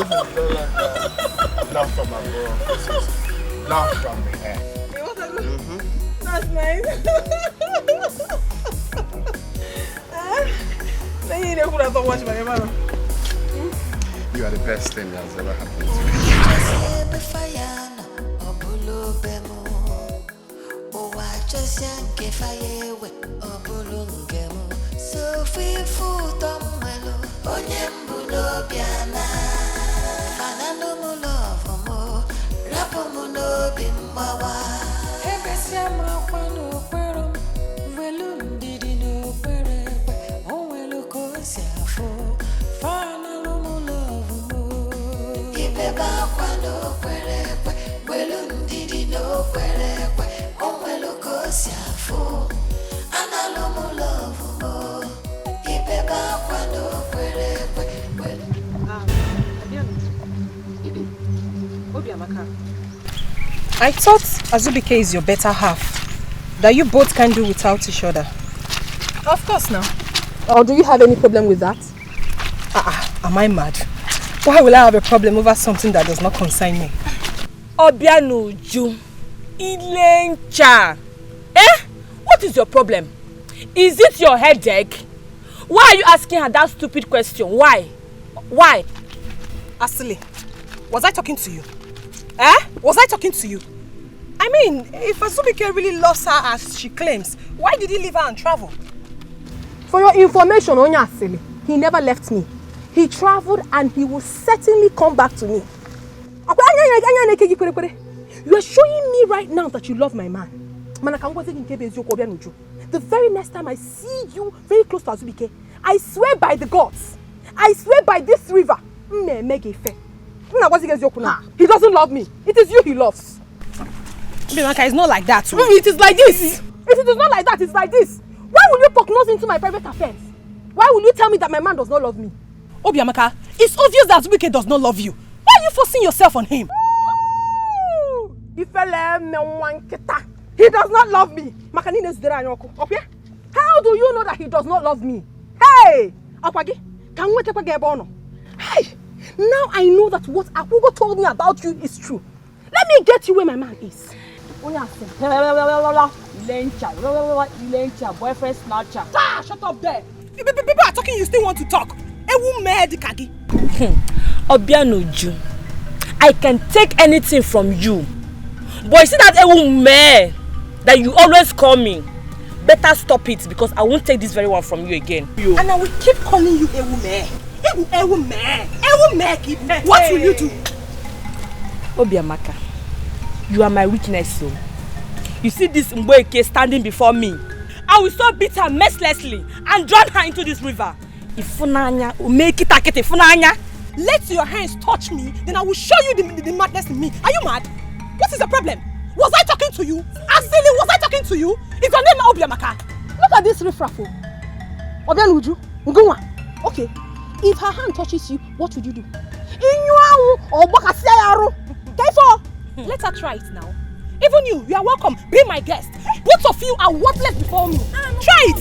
is love from above. This is love from the air. That's nice. You are the best thing that has ever happened to me. I thought Azubike is your better half. That you both can do without each other. Of course now. Or do you have any problem with that? Am I mad? Why will I have a problem over something that does not concern me? Obianuju, Ilencha. What is your problem? Is it your headache? Why are you asking her that stupid question? Why? Why? Asili, was I talking to you? Was I talking to you? I mean, if Azubike really loves her as she claims, why did he leave her and travel? For your information, Onya Asili, he never left me. He traveled and he will certainly come back to me. You are showing me right now that you love my man. The very next time I see you very close to Azubike, I swear by the gods, I swear by this river, he doesn't love me. It is you he loves. It's not like that. It is like this. If it is not like that, it's like this. Why will you poke nose into my private affairs? Why will you tell me that my man does not love me? Obiamaka, it's obvious that Azubike does not love you. Why are you forcing yourself on him? He does not love me. How do you know that he does not love me? Hey! Hey! Now I know that what Akugo told me about you is true. Let me get you where my man is. Lencha, boyfriend snatcher. Shut up there. People are talking, you still want to talk. Obianuju, I can take anything from you. But you see that Ewume that you always call me? Better stop it because I won't take this very one from you again. And I will keep calling you Ewume. Ewume. What will you do? Obiamaka, you are my weakness, so. You see this Mboeke standing before me. I will so beat her mercilessly and drown her into this river. Ifunanya, Ifunanya. Let your hands touch me, then I will show you the madness in me. Are you mad? What is the problem? Was I talking to you? Asili, was I talking to you? Is your name Obiamaka? Look at this riffraff. Obianuju, Ngwa. Okay, if her hand touches you, what would you do? Let her try it now. Even you are welcome. Be my guest. Both of you are worthless before me. Try it.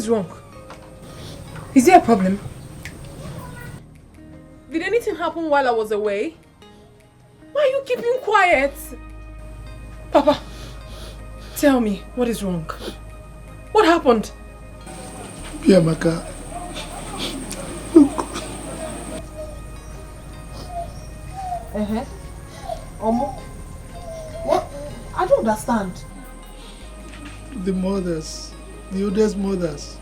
Wrong? Is there a problem? Did anything happen while I was away? Why are you keeping quiet? Papa, tell me, what is wrong? What happened? Biamaka, look. What? I don't understand. The mothers, the oldest mothers,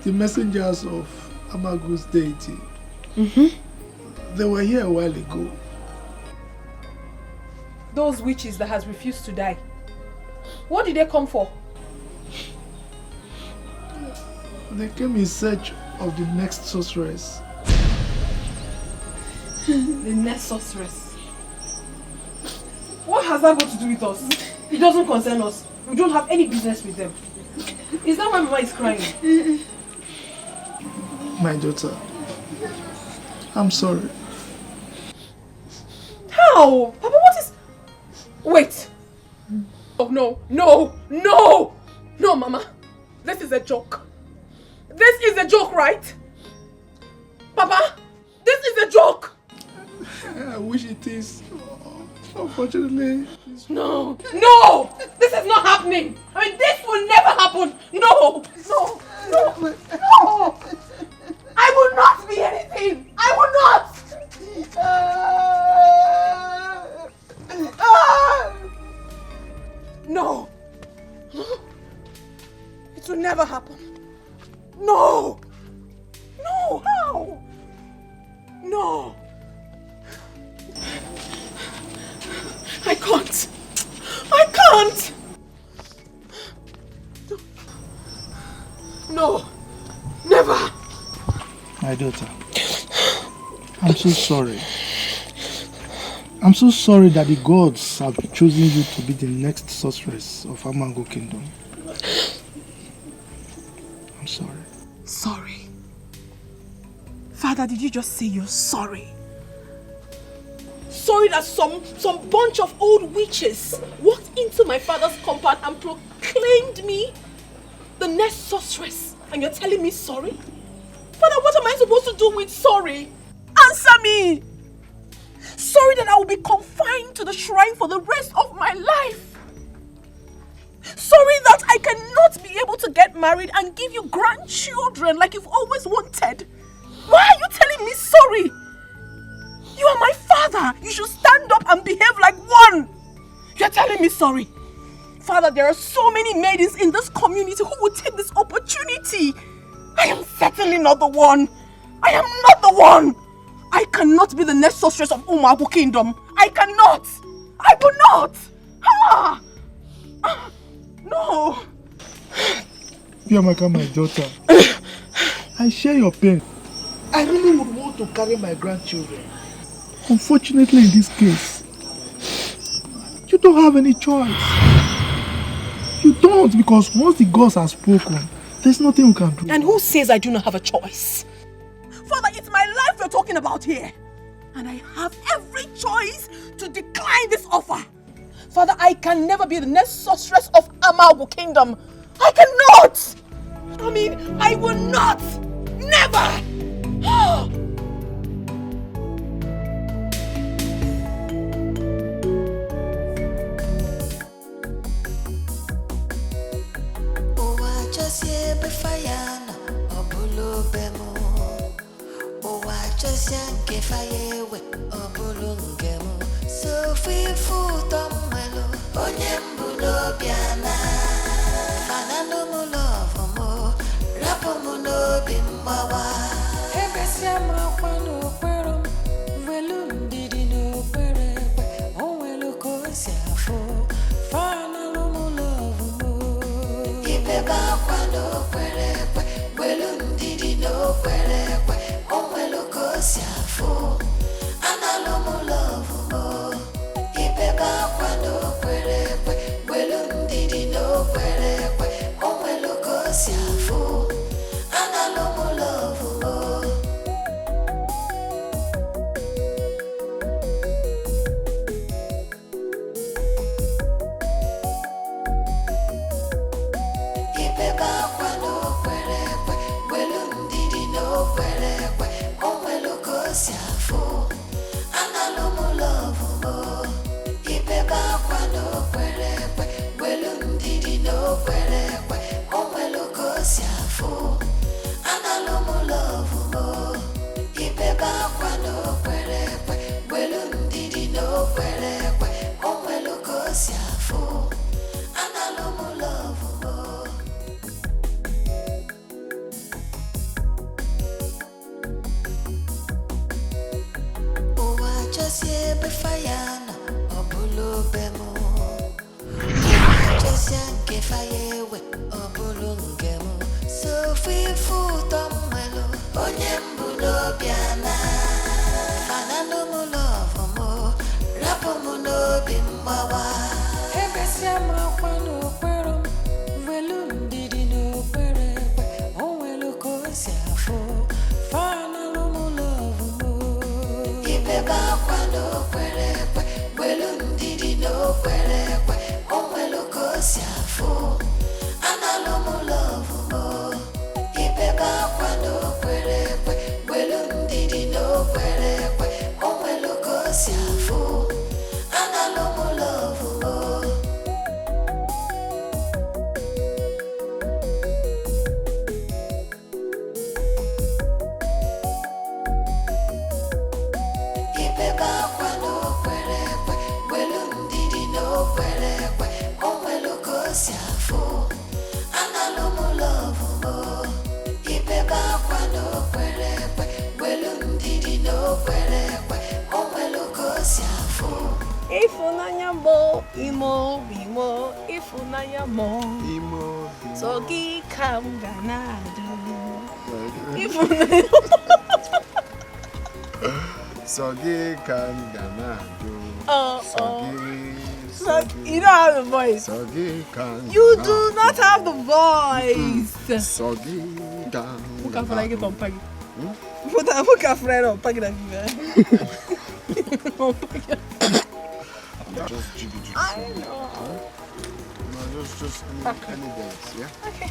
the messengers of Amagu's deity. They were here a while ago. Those witches that has refused to die. What did they come for? They came in search of the next sorceress. The next sorceress? What has that got to do with us? It doesn't concern us. We don't have any business with them. Is that why Mama is crying? My daughter, I'm sorry. How? Papa, what is... Wait. Oh, no, no, no! No, Mama. This is a joke. This is a joke, right? Papa, this is a joke! I wish it is. Unfortunately... No! No! This is not happening! I mean, this will never happen! No! No! No! No! I will not be anything! I will not! No! It will never happen. No! No! How? No! I can't! I can't! No! Never! My daughter, I'm so sorry. I'm so sorry that the gods have chosen you to be the next sorceress of Amango Kingdom. I'm sorry. Sorry? Father, did you just say you're sorry? Sorry that some bunch of old witches walked into my father's compound and proclaimed me the next sorceress, and you're telling me sorry? Father, what am I supposed to do with sorry? Answer me! Sorry that I will be confined to the shrine for the rest of my life. Sorry that I cannot be able to get married and give you grandchildren like you've always wanted. Why are you telling me sorry? You are my father. You should stand up and behave like one. You're telling me sorry. Father, there are so many maidens in this community who will take this opportunity. I am certainly not the one. I am not the one. I cannot be the next sorceress of Umagu Kingdom. I cannot. I will not. Ah. No. Biamaka, my daughter, I share your pain. I really would want to carry my grandchildren. Unfortunately, in this case, you don't have any choice. You don't, because once the gods have spoken, there's nothing we can do. And who says I do not have a choice? Father, it's my life you're talking about here. And I have every choice to decline this offer. Father, I can never be the next sorceress of Amalgu Kingdom. I cannot! I mean, I will not! Never! So You don't have the voice. You do not have the voice. Just I know. No, just any dance, yeah? Okay.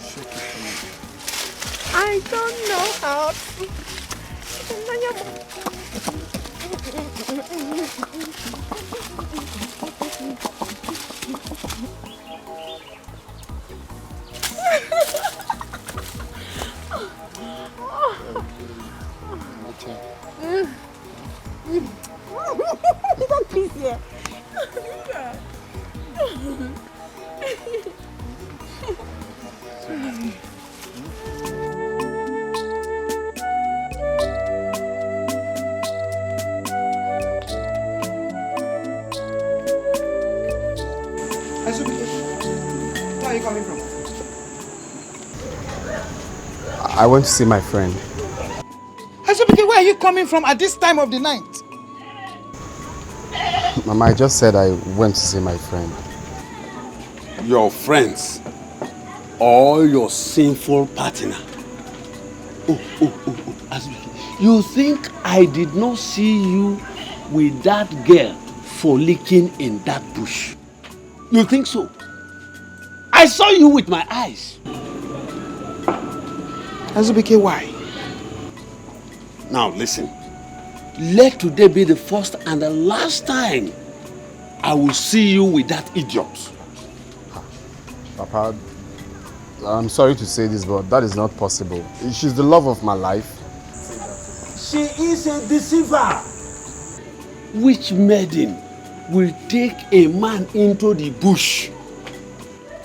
Shake it for me. I don't know how to. Don't please here. Where are you coming from? I went to see my friend. Azubike, where are you coming from at this time of the night? Mama, I just said I went to see my friend. Your friends or your sinful partner? Azubike, you think I did not see you with that girl frolicking in that bush? You think so? I saw you with my eyes. Azubike, why? Now listen. Let today be the first and the last time I will see you with that idiot. Papa, I'm sorry to say this, but that is not possible. She's the love of my life. She is a deceiver. Which maiden will take a man into the bush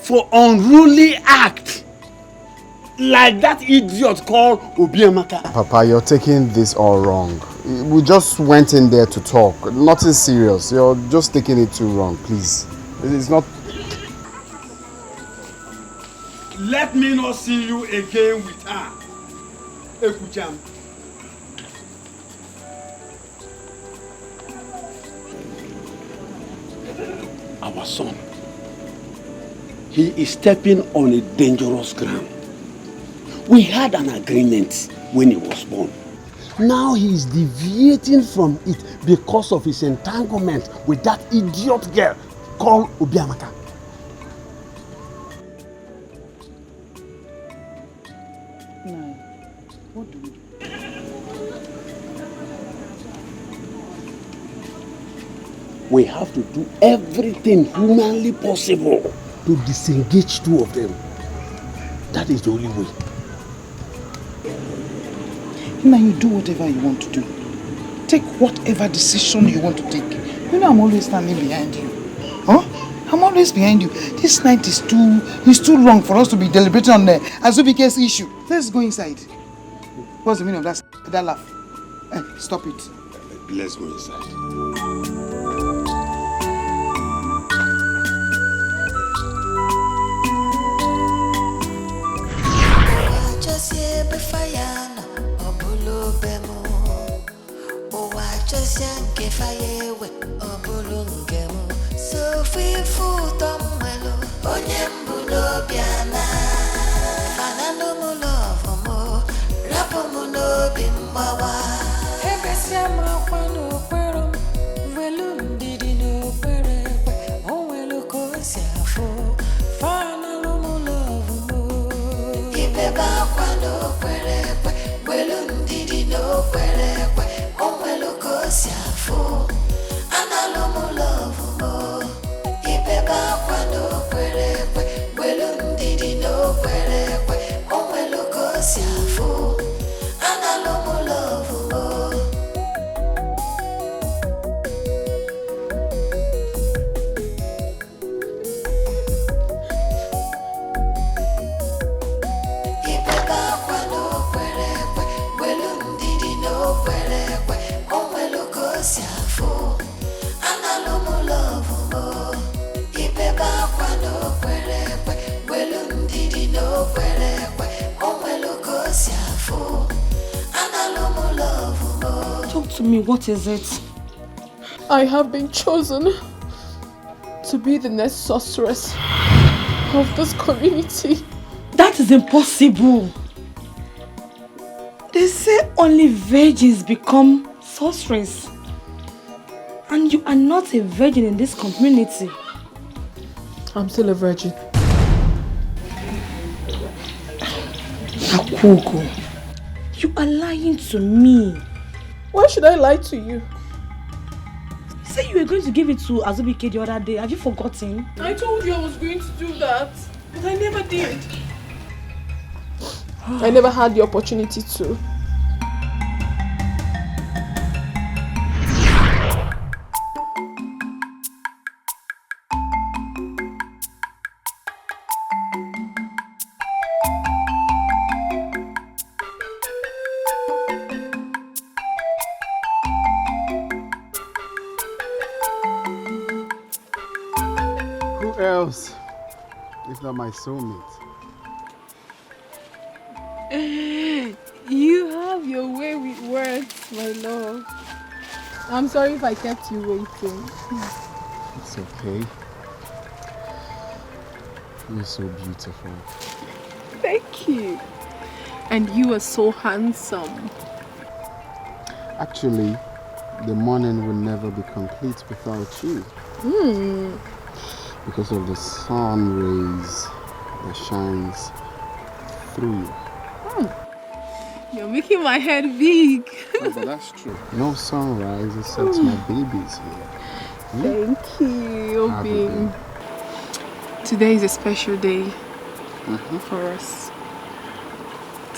for unruly act like that idiot called Obiamaka? Papa, you're taking this all wrong. We just went in there to talk. Nothing serious. You're just taking it too wrong, please. It's not... let me not see you again with her. Ekucham. Our son, he is stepping on a dangerous ground. We had an agreement when he was born. Now he is deviating from it because of his entanglement with that idiot girl called Obiamaka. No. What do we do? We have to do everything humanly possible to disengage two of them. That is the only way. Now you do whatever you want to do. Take whatever decision you want to take. You know I'm always standing behind you. Huh? I'm always behind you. This night is too long for us to be deliberating on the Azubike's issue. Let's go inside. What's the meaning of that laugh? Hey, stop it. Let's go inside. Talk to me, what is it? I have been chosen to be the next sorceress of this community. That is impossible. They say only virgins become sorcerers. And you are not a virgin in this community. I'm still a virgin. Akwugo, you are lying to me. Why should I lie to you? You said you were going to give it to Azubike the other day. Have you forgotten? I told you I was going to do that, but I never did. I never had the opportunity to. Else, if not my soulmate. You have your way with words, my love. I'm sorry if I kept you waiting. It's okay. You're so beautiful. Thank you. And you are so handsome. Actually, the morning will never be complete without you. Because of the sun rays that shines through you. You're making my head big. Oh, but that's true. No sunrise except my baby's here. Thank you, Obing. Today is a special day for us.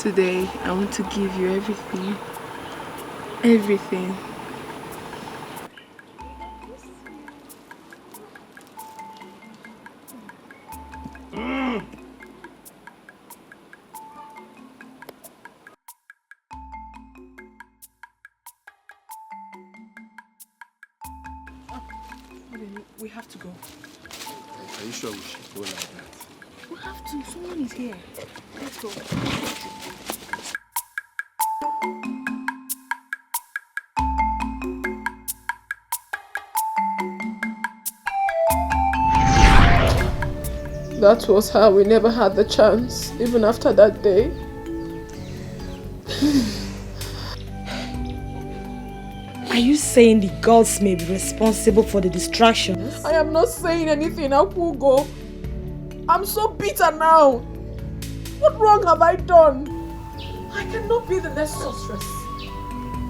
Today, I want to give you everything. Everything. We have to go. Are you sure we should go like that? We have to. Someone is here. Let's go. That was how we never had the chance, even after that day. Are you saying the gods may be responsible for the distractions? I am not saying anything, Akugo. I'm so bitter now. What wrong have I done? I cannot be the next sorceress.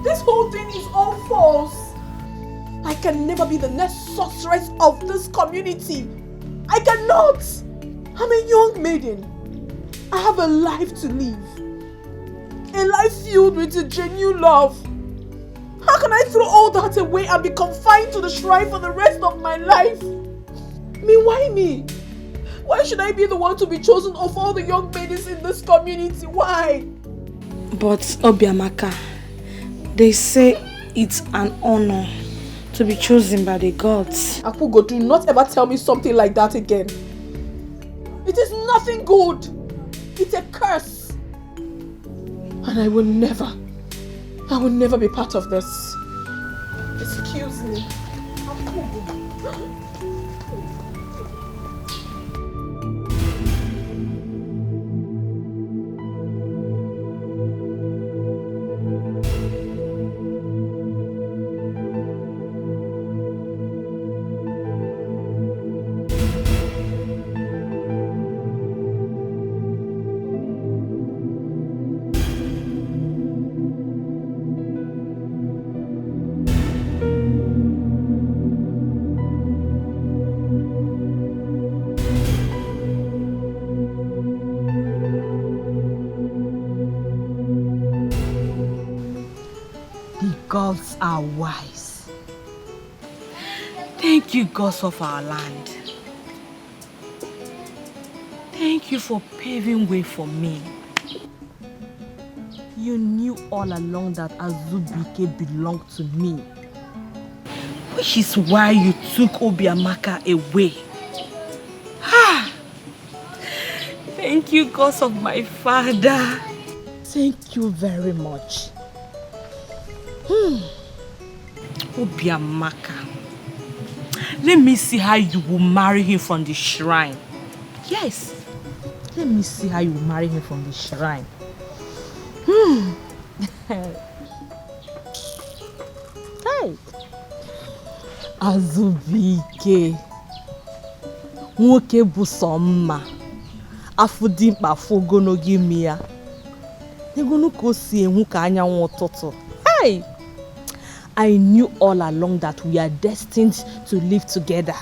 This whole thing is all false. I can never be the next sorceress of this community. I cannot. I'm a young maiden. I have a life to live. A life filled with a genuine love. How can I throw all that away and be confined to the shrine for the rest of my life? Why me? Why should I be the one to be chosen of all the young maidens in this community? Why? But Obiamaka, they say it's an honor to be chosen by the gods. Akugo, do not ever tell me something like that again. It is nothing good. It's a curse. And I will never be part of this. Excuse me. Gods are wise. Thank you, gods of our land. Thank you for paving way for me. You knew all along that Azubike belonged to me, which is why you took Obiamaka away. Thank you, gods of my father. Thank you very much. Obiamaka, let me see how you will marry him from the shrine. Yes, let me see how you will marry him from the shrine. Hey, Azubike, nwoke bụ sọ mma, afọ dị mkpa afọ ogologo imi ya. N'egonu ka o si enwu ka anyanwụ ụtụtụ. Hey! I knew all along that we are destined to live together.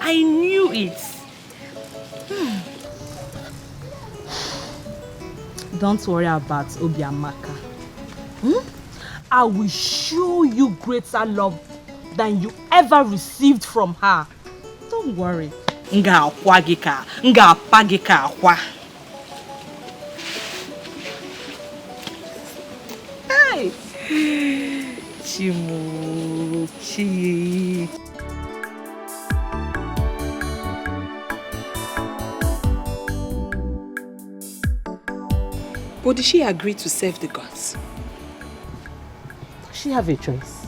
I knew it. Don't worry about Obiamaka. I will show you greater love than you ever received from her. Don't worry. Nga akwa gị ka, nga apa gị ka akwa. Hey! Chimuchi. But did she agree to serve the gods? Does she have a choice?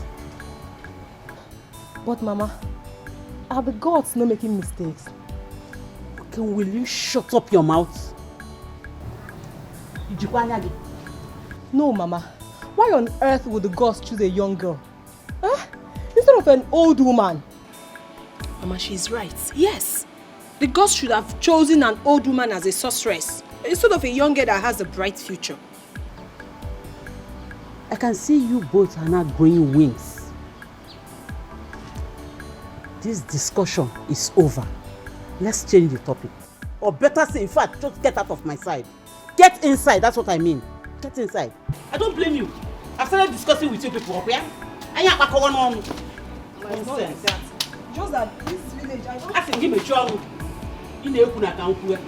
But Mama, are the gods not making mistakes? Okay, will you shut up your mouth? No, Mama. Why on earth would the gods choose a young girl? Instead of an old woman? Mama, she's right. Yes. The gods should have chosen an old woman as a sorceress, instead of a young girl that has a bright future. I can see you both are now growing wings. This discussion is over. Let's change the topic. Or better say, in fact, just get out of my side. Get inside, that's what I mean. Get inside. I don't blame you. I've started discussing with you people up here. I ain't back on. Nonsense. Just that this village, I don't... I think give me a job. You know, you can't.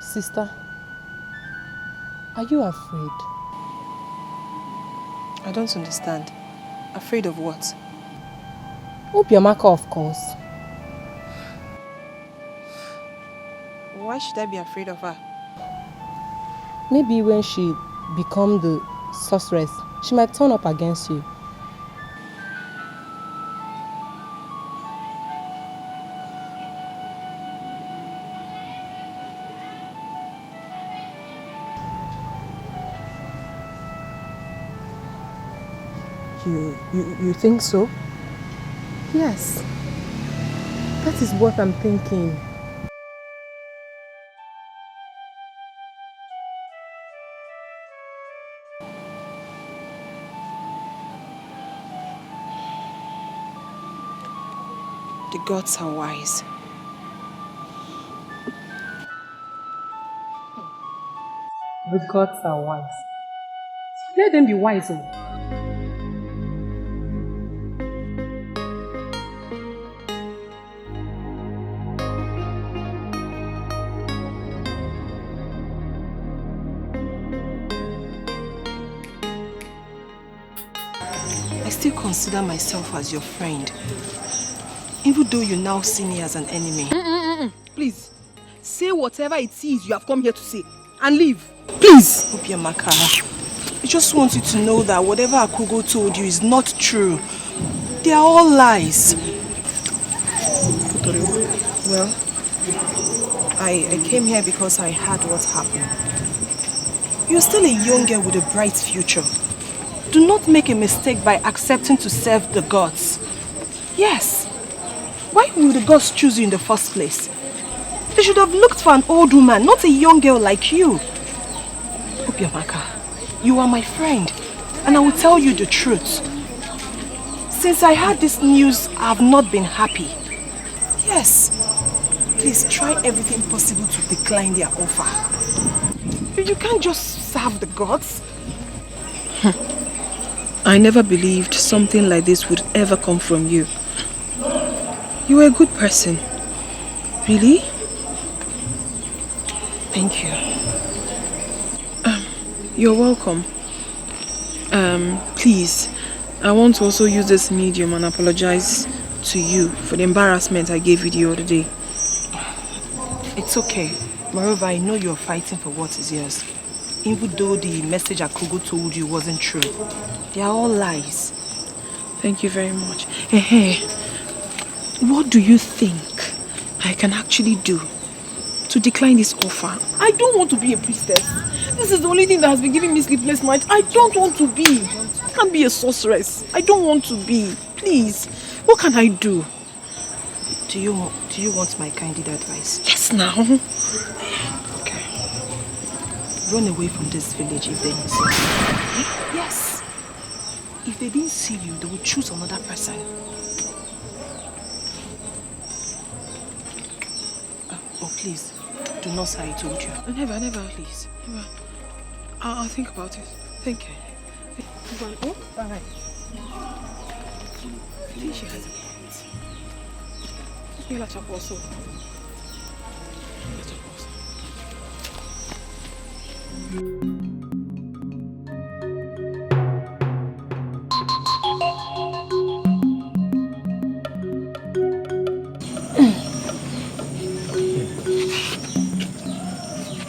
Sister, are you afraid? I don't understand. Afraid of what? Obiamaka, of course. Why should I be afraid of her? Maybe when she becomes the sorceress, she might turn up against you. You think so? Yes. That is what I'm thinking. The gods are wise. The gods are wise. Let them be wise. I still consider myself as your friend, even though you now see me as an enemy. Please, say whatever it is you have come here to say and leave. Please! Obiamaka, I just want you to know that whatever Akugo told you is not true. They are all lies. Well, I came here because I heard what happened. You're still a young girl with a bright future. Do not make a mistake by accepting to serve the gods. Yes. Why will the gods choose you in the first place? They should have looked for an old woman, not a young girl like you. Obiamaka, you are my friend, and I will tell you the truth. Since I heard this news, I have not been happy. Yes. Please try everything possible to decline their offer. You can't just serve the gods. I never believed something like this would ever come from you. You were a good person. Really? Thank you. You're welcome. Please, I want to also use this medium and apologize to you for the embarrassment I gave you the other day. It's okay. Moreover, I know you're fighting for what is yours. Even though the message Akugo told you wasn't true. They are all lies. Thank you very much. What do you think I can actually do to decline this offer? I don't want to be a priestess. This is the only thing that has been giving me sleepless nights. I don't want to be. I can't be a sorceress. I don't want to be. Please. What can I do? Do you want my candid advice? Yes, now. Okay. Run away from this village if they insist. Yes. If they didn't see you, they would choose another person. Oh, please. Do not say I told you. Never. Please. Never. I'll think about it. Thank you. Oh, alright. I think she has a point.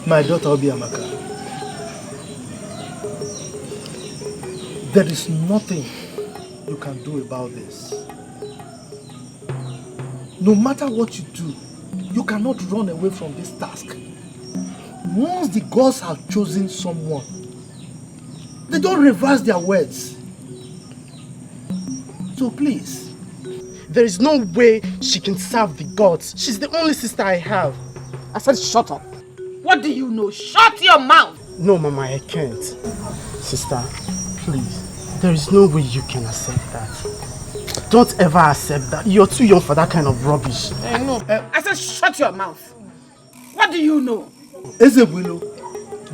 My daughter Obiamaka, there is nothing you can do about this. No matter what you do, you cannot run away from this task. Once the gods have chosen someone, they don't reverse their words. So please. There is no way she can serve the gods. She's the only sister I have. I said shut up. What do you know? Shut your mouth! No, Mama, I can't. Sister, please. There is no way you can accept that. Don't ever accept that. You're too young for that kind of rubbish. I know. I said shut your mouth. What do you know? Ezebwilo,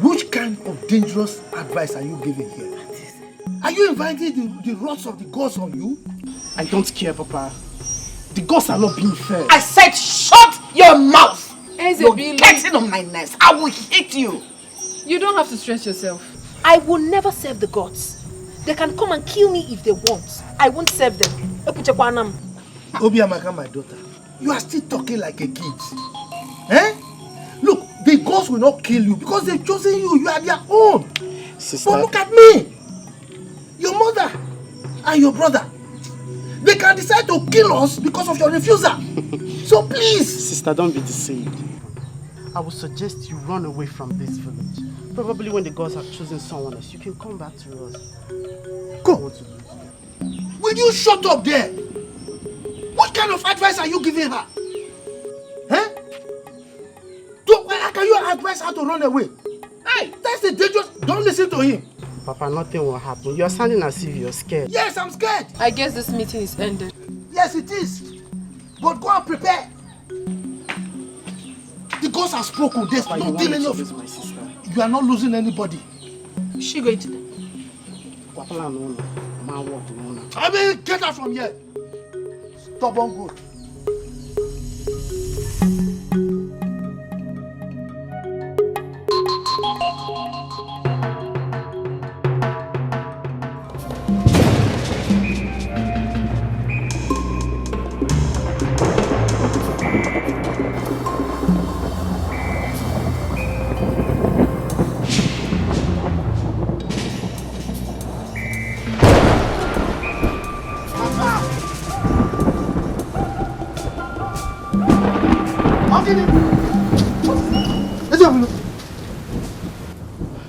which kind of dangerous advice are you giving here? Are you inviting the wrath of the gods on you? I don't care, Papa. The gods are not being fair. I said shut your mouth! You're getting on my nerves. I will hit you. You don't have to stress yourself. I will never serve the gods. They can come and kill me if they want. I won't serve them. Obiamaka, my daughter, you are still talking like a kid. Eh? Look, the gods will not kill you because they've chosen you. You are their own. Sister. But look at me. Your mother and your brother. They can decide to kill us because of your refusal. So please. Sister, don't be deceived. I would suggest you run away from this village. Probably when the gods have chosen someone else, you can come back to us. Go. Will you shut up there? What kind of advice are you giving her? Huh? How can you advise her to run away? Hey, that's the dangerous. Don't listen to him. Papa, nothing will happen. You are sounding as if you're scared. Yes, I'm scared. I guess this meeting is ended. Yes, it is. But go and prepare. The gods have spoken. There's nothing any of it. My sister. You are not losing anybody. Is she going to them? I mean, get her from here. Stubborn good.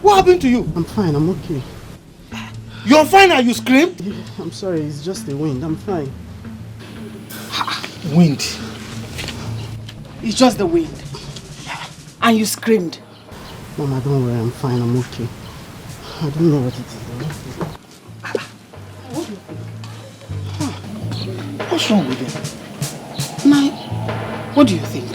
What happened to you? I'm fine, I'm okay. You're fine and you screamed? Yeah, I'm sorry, it's just the wind. I'm fine. Wind? It's just the wind. And you screamed. Mama, don't worry, I'm fine, I'm okay. I don't know what it is. What's wrong with him? Nai, what do you think?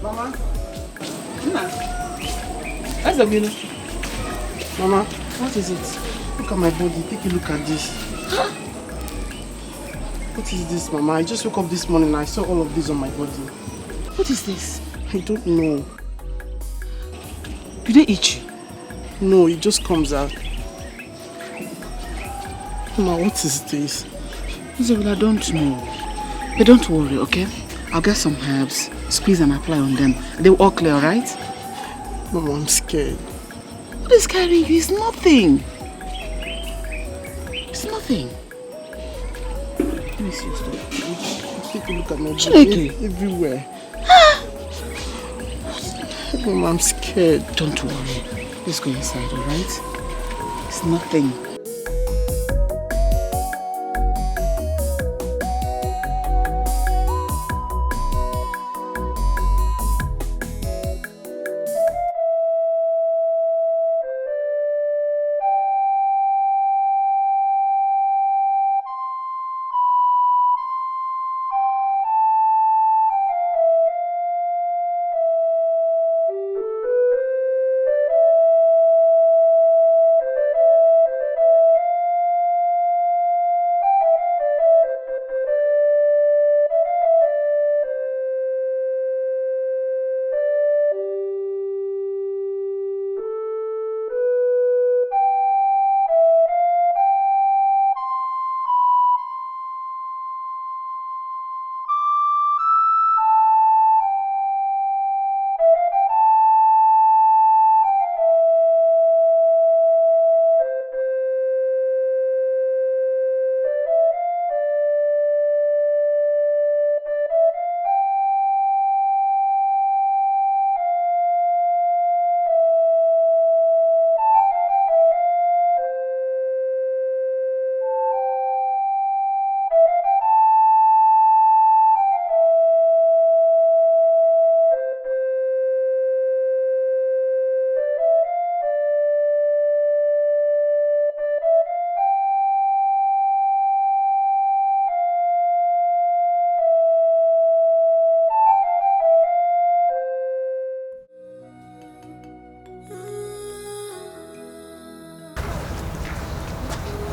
Mama? Mama, what is it? Look at my body. Take a look at this. What is this, Mama? I just woke up this morning and I saw all of this on my body. What is this? I don't know. Did they eat you? No, it just comes out. Mama, what is this? Isabel, I don't know. But don't worry, okay? I'll get some herbs, squeeze and apply on them. They will all clear, alright? Mama, I'm scared. What is scaring you? It's nothing. It's nothing. Let me see your stomach. Take a look at my body. Everywhere. Mama, I'm scared. Don't worry. Let's go inside, alright? It's nothing.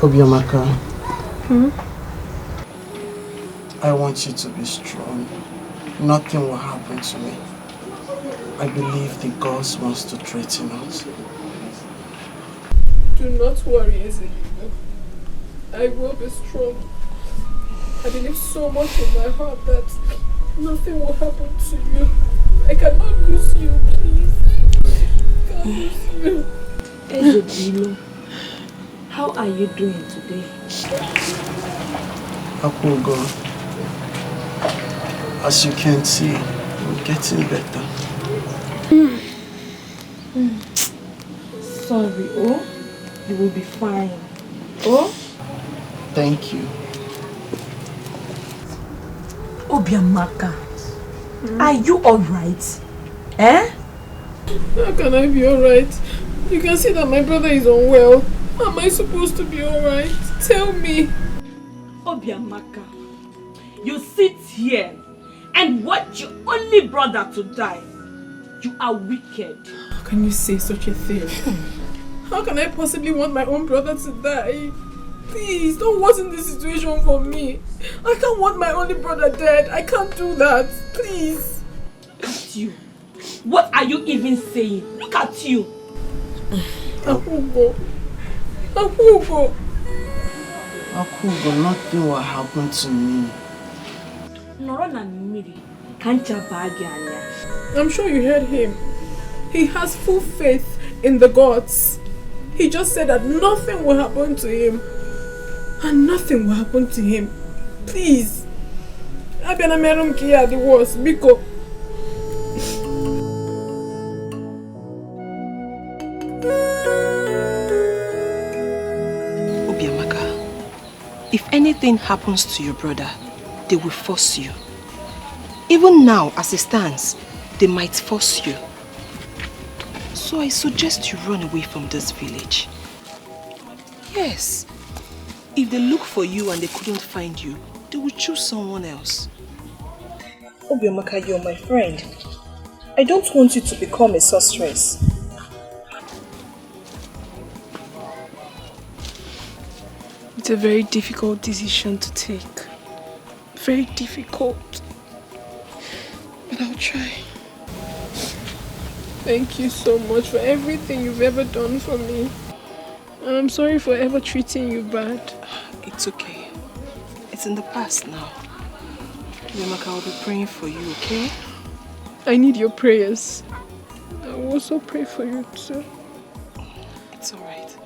Obiamaka. Hmm? I want you to be strong. Nothing will happen to me. I believe the gods wants to threaten us. Do not worry, Ezeli. I will be strong. I believe so much in my heart that nothing will happen to you. I cannot lose you, please. I can't lose you. Ezeli, how are you doing today? Akugo, as you can see, I'm getting better. Sorry, oh? You will be fine. Oh? Thank you. Obiamaka, are you alright? Eh? How can I be alright? You can see that my brother is unwell. How am I supposed to be alright? Tell me. Obiamaka, you sit here and watch your only brother to die. You are wicked. How can you say such a thing? How can I possibly want my own brother to die? Please, don't worsen this situation for me. I can't want my only brother dead. I can't do that. Please. Look at you. What are you even saying? Look at you. Akugo. Akugo. Akugo, nothing will happen to me. I'm sure you heard him. He has full faith in the gods. He just said that nothing will happen to him. And nothing will happen to him. Please. Abena meron kia the worst. Biko. Obiamaka, if anything happens to your brother, they will force you. Even now, as it stands, they might force you. So I suggest you run away from this village. Yes. If they look for you and they couldn't find you, they will choose someone else. Obiamaka, you're my friend. I don't want you to become a sorceress. It's a very difficult decision to take. Very difficult. But I'll try. Thank you so much for everything you've ever done for me. And I'm sorry for ever treating you bad. It's okay. It's in the past now. Obiamaka, I'll be praying for you, okay? I need your prayers. I will also pray for you too. It's alright.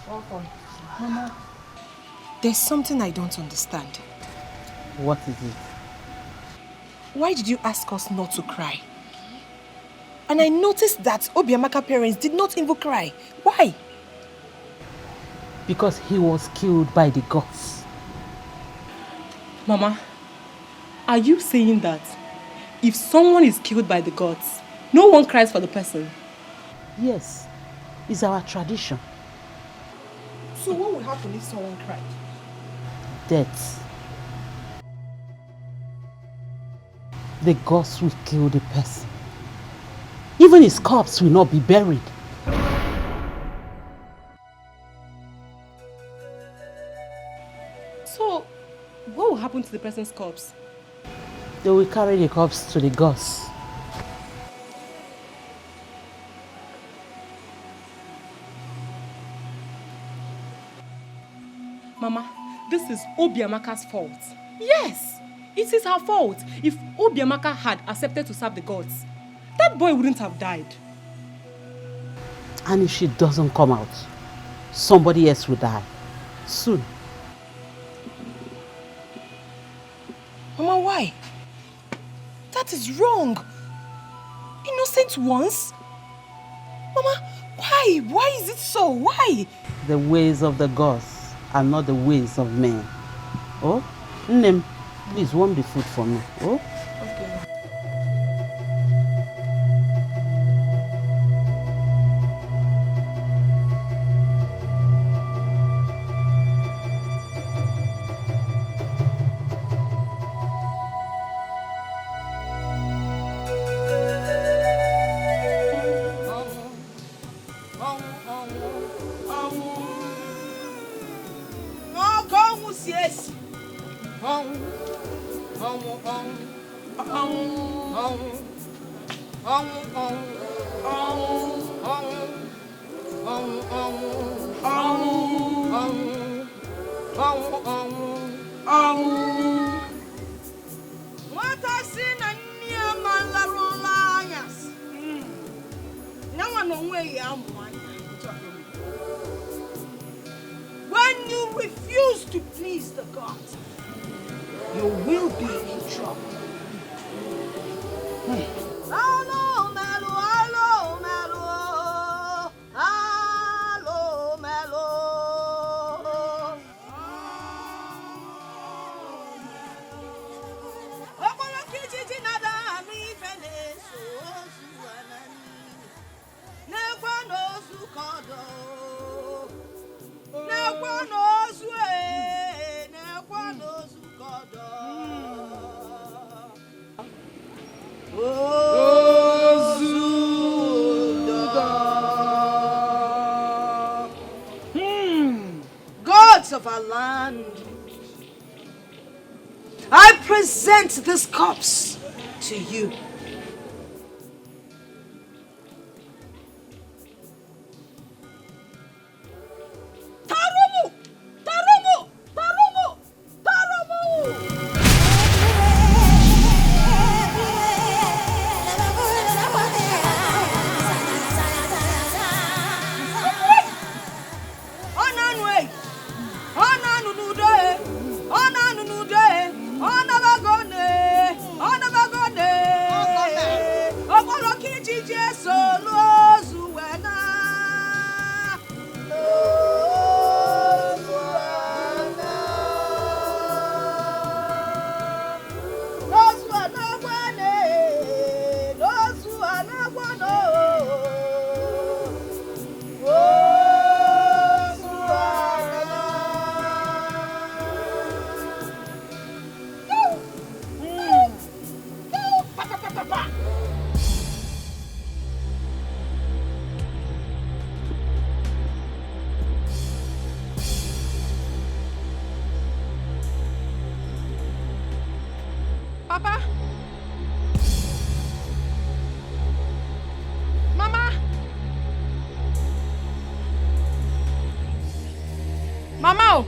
Welcome. Mama, there's something I don't understand. What is it? Why did you ask us not to cry? And I noticed that Obiamaka's parents did not even cry. Why? Because he was killed by the gods. Mama, are you saying that if someone is killed by the gods, no one cries for the person? Yes, it's our tradition. So what will happen if someone cried? Death. The gods will kill the person. Even his corpse will not be buried. So, what will happen to the person's corpse? They will carry the corpse to the gods. Mama, this is Obiamaka's fault. Yes, it is her fault. If Obiamaka had accepted to serve the gods, that boy wouldn't have died. And if she doesn't come out, somebody else will die. Soon. Mama, why? That is wrong. Innocent ones? Mama, why? Why is it so? Why? The ways of the gods are not the ways of men. Oh, Nnem, please warm the food for me. Oh? When you refuse to please the gods, you will be in trouble. Hello, Melo, hello, Melo, hello, Melo. Okola kijiji nada mi fene so suanani. Nekwa no su kodo. Nekwa no su nekwa no su kodo. Gods of our land, I present this corpse to you. Tarumu! Tarumu! Tarumu! Tarumu! Papa? Mama? Mama?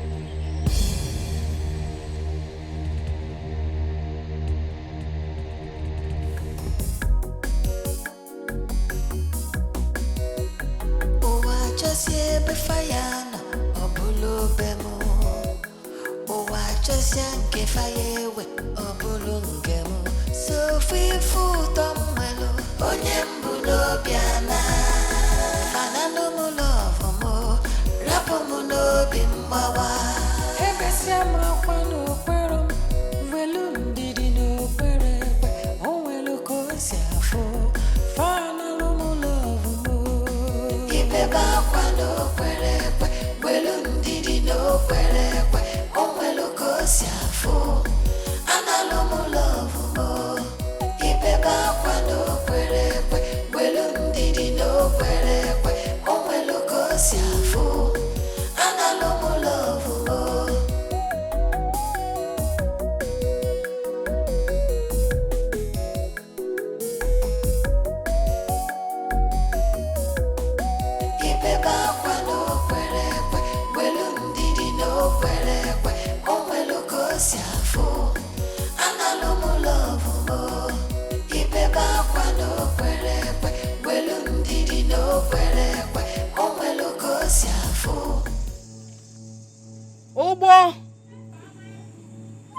Oh, I just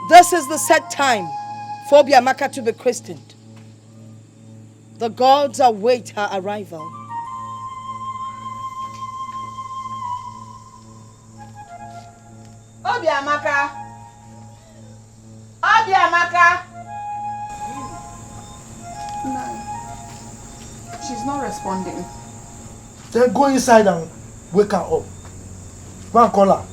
This is the set time for Obiamaka to be christened. The gods await her arrival. Obiamaka! Obiamaka! No. She's not responding. Then go inside and wake her up. Go and call her.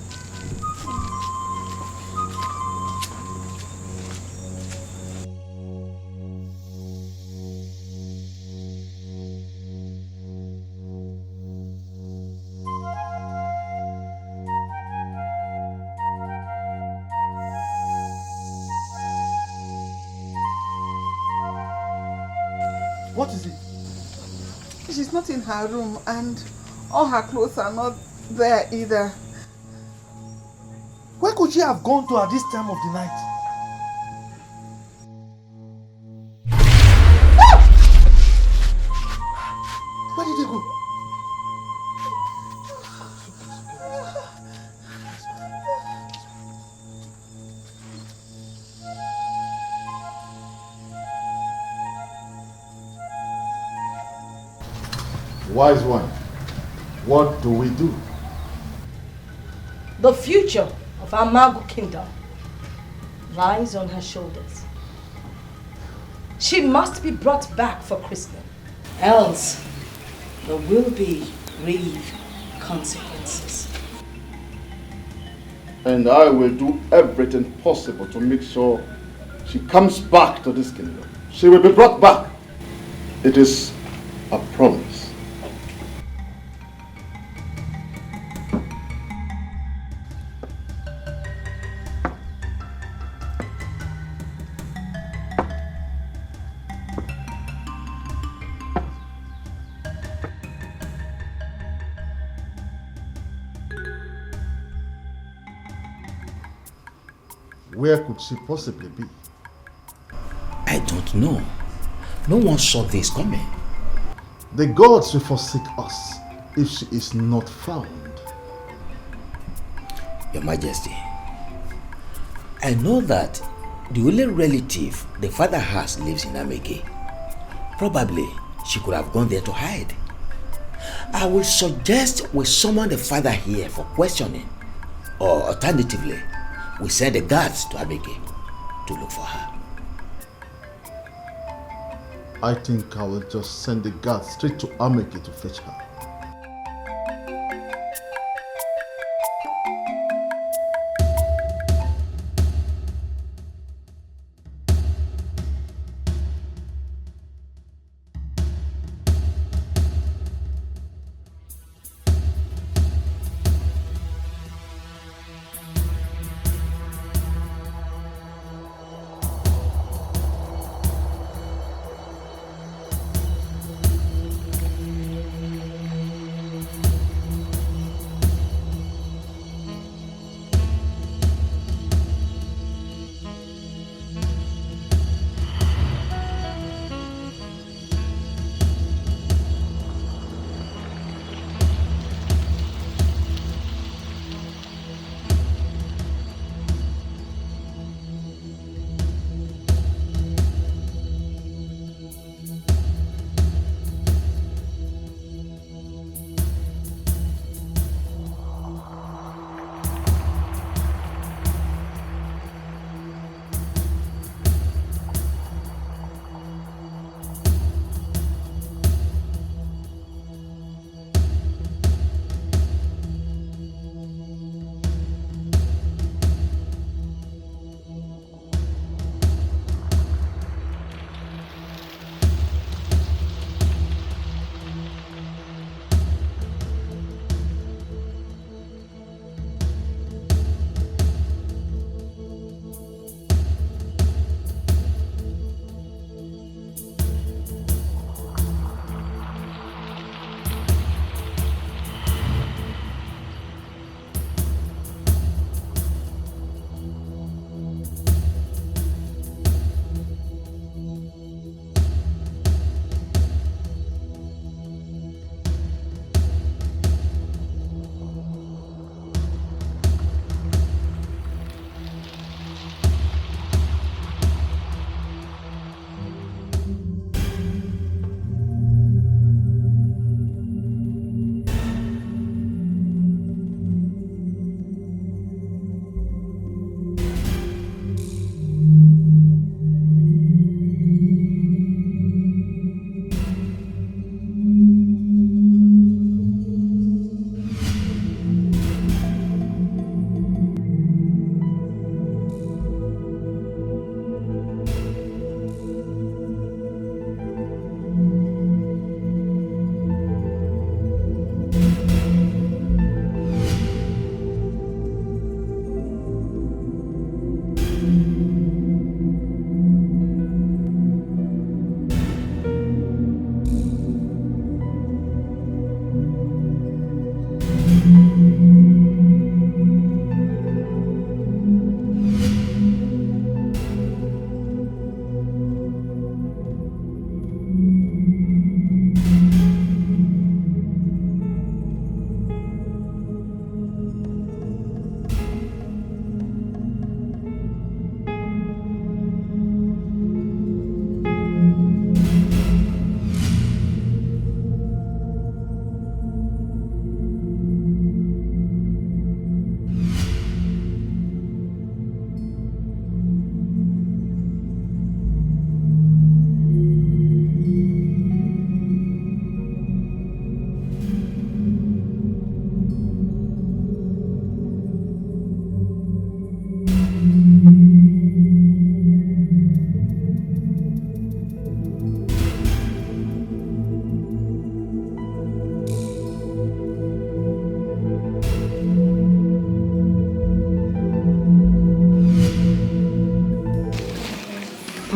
What is it? She's not in her room and all her clothes are not there either. Where could she have gone to at this time of the night? Where did they go? Wise one, what do we do? The future of our Magu kingdom lies on her shoulders. She must be brought back for christening, else there will be grave consequences. And I will do everything possible to make sure she comes back to this kingdom. She will be brought back. It is a promise. Where could she possibly be? I don't know. No one saw this coming. The gods will forsake us if she is not found. Your Majesty, I know that the only relative the father has lives in Amege. Probably she could have gone there to hide. I will suggest we summon the father here for questioning, or alternatively, we send the guards to Amege to look for her. I think I will just send the guards straight to Amege to fetch her.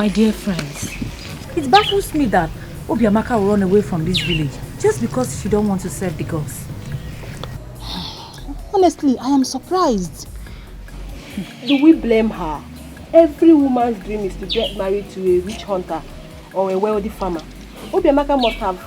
My dear friends, it baffles me that Obiamaka will run away from this village just because she don't want to serve the gods. Honestly, I am surprised. Do we blame her? Every woman's dream is to get married to a witch hunter or a wealthy farmer. Obiamaka must have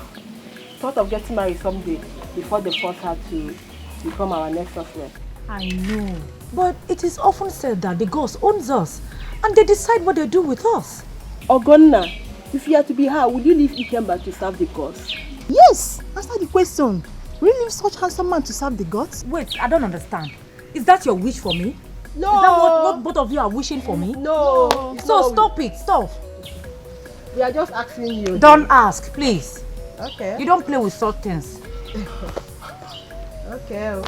thought of getting married someday before they forced her to become our next sorceress. I know, but it is often said that the gods owns us and they decide what they do with us. Ogonna, if you are to be her, would you leave Ikemba to serve the gods? Yes! Answer the question. Will you leave such handsome man to serve the gods? Wait, I don't understand. Is that your wish for me? No! Is that what both of you are wishing for me? No! So stop it, stop. We are just asking you. Don't ask, please. Okay. You don't play with such things. Okay.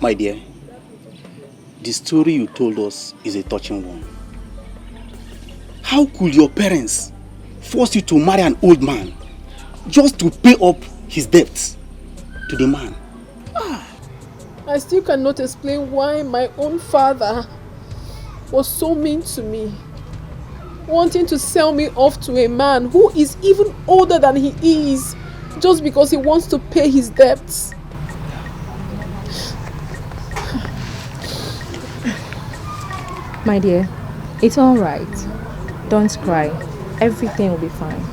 My dear, the story you told us is a touching one. How could your parents force you to marry an old man just to pay up his debts to the man? I still cannot explain why my own father was so mean to me, wanting to sell me off to a man who is even older than he is, just because he wants to pay his debts. My dear, it's all right. Don't cry. Everything will be fine.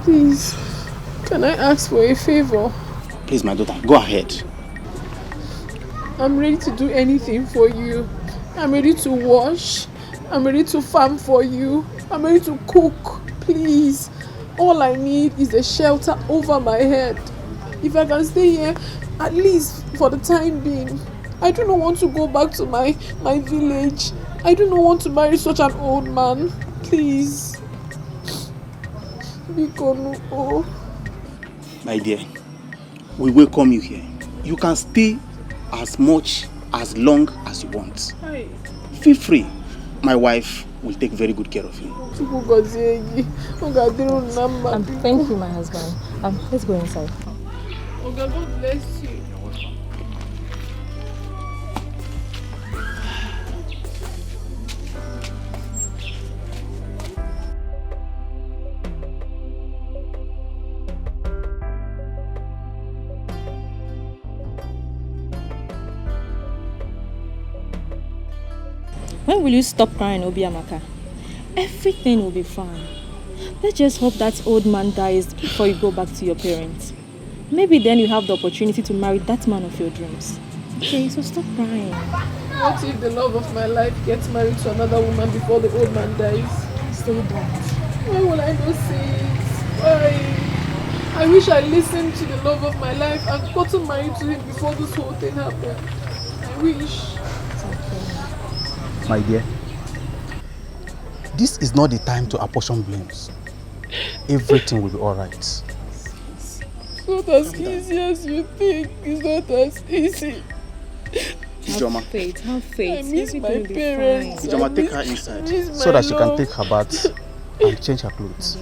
Please, can I ask for a favor? Please, my daughter, go ahead. I'm ready to do anything for you. I'm ready to wash. I'm ready to farm for you. I'm ready to cook. Please. All I need is a shelter over my head. If I can stay here, at least for the time being. I do not want to go back to my village. I do not want to marry such an old man. Please. Bikono. My dear, we welcome you here. You can stay as long as you want. Hi. Feel free. My wife will take very good care of you. Thank you, my husband. Let's go inside. Oh God, God bless you. When will you stop crying, Obiamaka? Everything will be fine. Let's just hope that old man dies before you go back to your parents. Maybe then you have the opportunity to marry that man of your dreams. Okay, so stop crying. What if the love of my life gets married to another woman before the old man dies? Say that. Why will I not say it? Why? I wish I listened to the love of my life and gotten married to him before this whole thing happened. I wish. My dear, this is not the time to apportion blames. Everything will be alright. It's not as easy as you think. It's not as easy. Have faith. I miss my parents. Ijoma, take her inside. So that she can take her bath and change her clothes.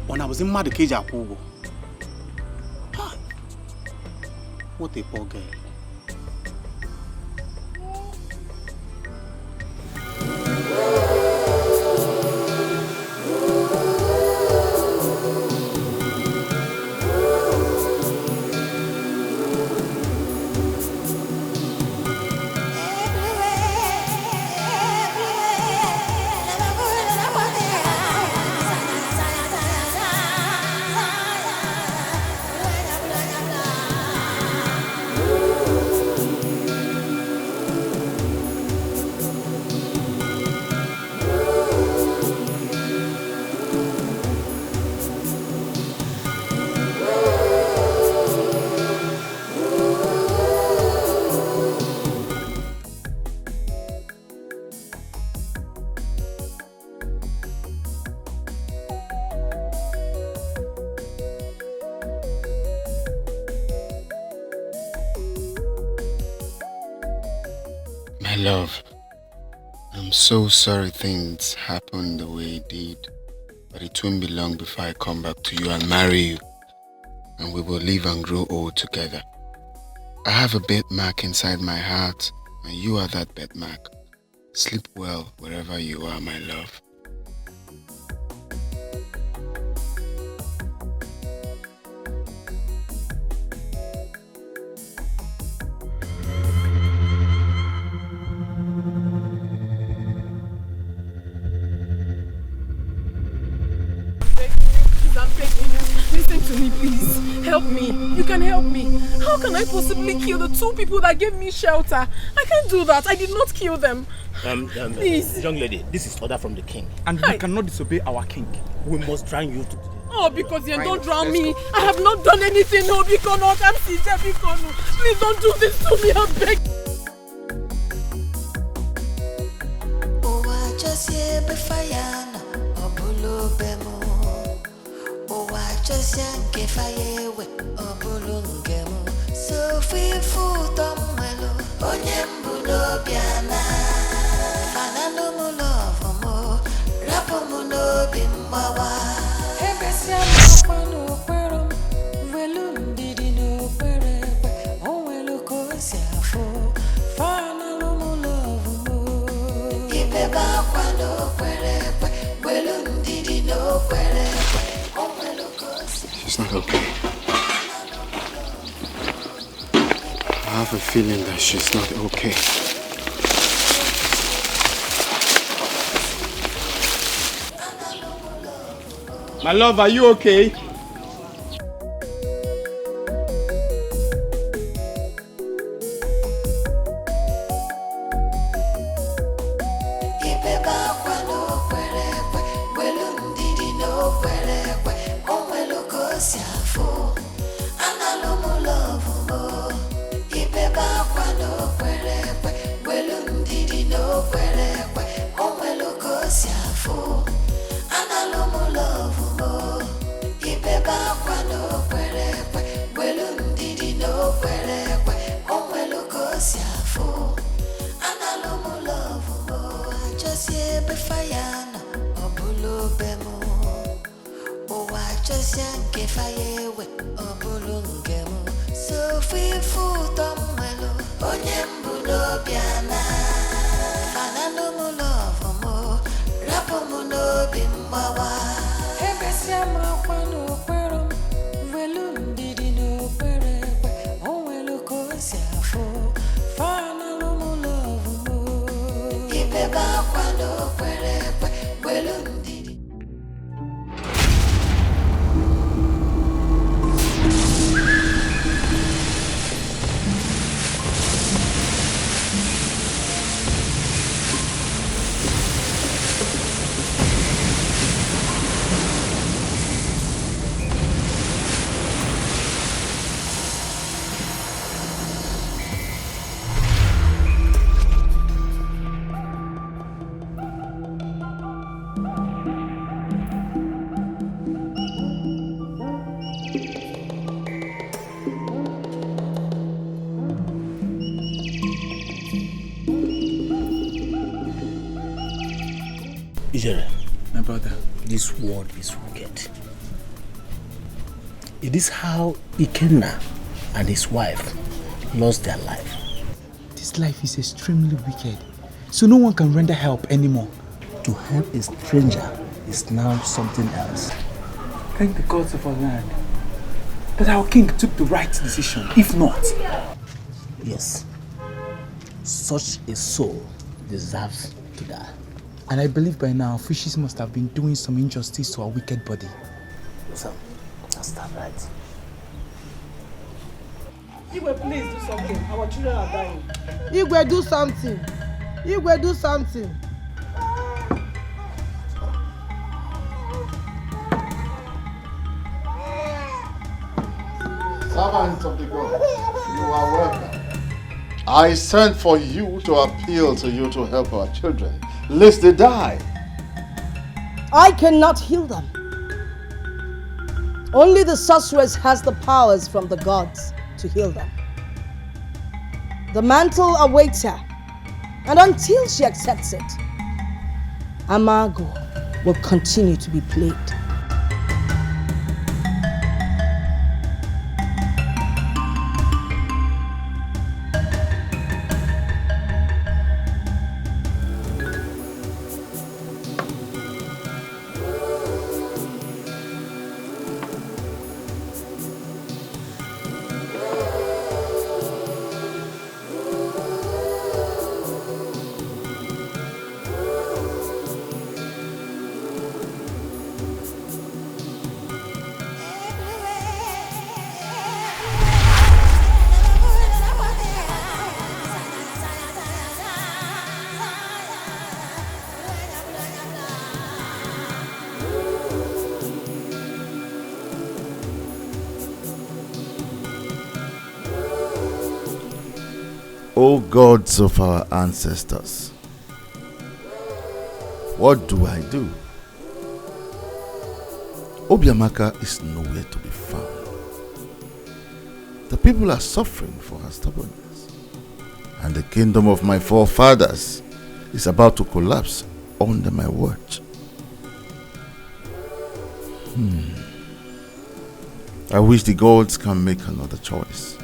When I was in mad cage at Kugo. What a poor girl. My love, I'm so sorry things happened the way it did. But it won't be long before I come back to you and marry you. And we will live and grow old together. I have a birthmark inside my heart, and you are that birthmark. Sleep well wherever you are, my love. Listen to me, please. Help me. You can help me. How can I possibly kill the 2 people that gave me shelter? I can't do that. I did not kill them. Please. Young lady, this is order from the king. And we cannot disobey our king. We must drown you to Oh, because you don't drown me. I have not done anything. No, because no, I'm sincere. Please don't do this to me. I beg. Oh, I just hear before just yanke fayewe obulungemu so fifuto mwelo onyembulo biana anano mulovo mo rapo muno bimbawa ebesia mafano pero velundidi no perepe onwelo kosiafo fanalo mulovo mo ibeba kwano perepe velundidi no perepe. She's not okay. I have a feeling that she's not okay. My love, are you okay? My brother, this world is wicked. It is how Ikenna and his wife lost their life. This life is extremely wicked, so no one can render help anymore. To help a stranger is now something else. Thank the gods of our land that our king took the right decision. If not, yes, such a soul deserves to die. And I believe by now, fishes must have been doing some injustice to our wicked body. So, that's that right. Igwe, please do something. Our children are dying. Igwe, do something. Igwe, do something. Servants of the gods, you are welcome. I sent for you to appeal to you to help our children, lest they die. I cannot heal them. Only the sorceress has the powers from the gods to heal them. The mantle awaits her, And until she accepts it, Amago will continue to be played. O gods of our ancestors, what do I do? Obiamaka is nowhere to be found. The people are suffering for her stubbornness, and the kingdom of my forefathers is about to collapse under my watch. I wish the gods can make another choice.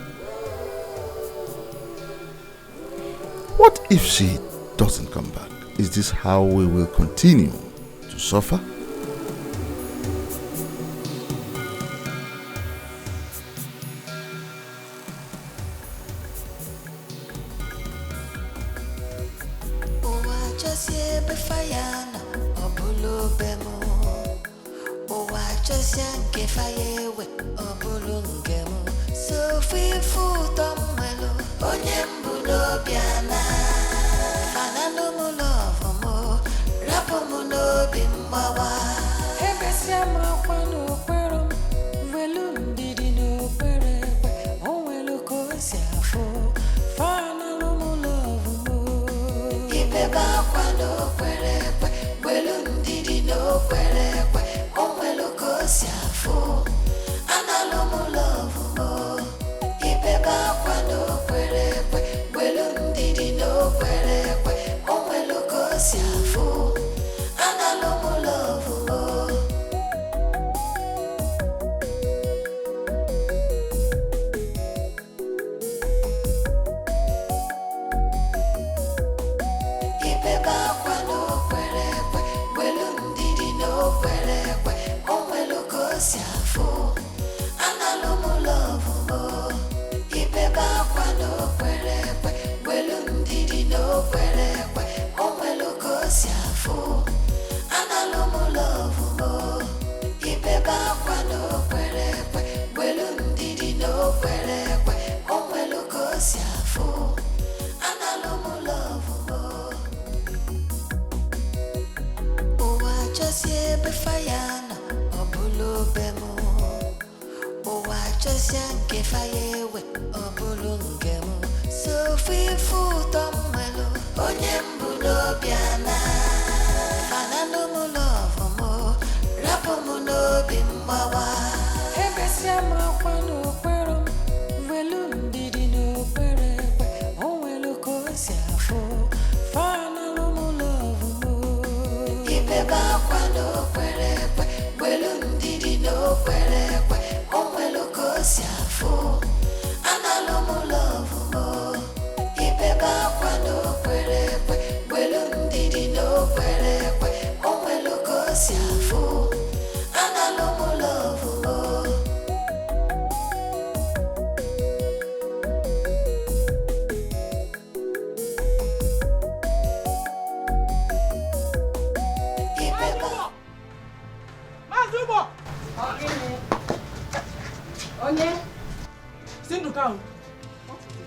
What if she doesn't come back? Is this how we will continue to suffer?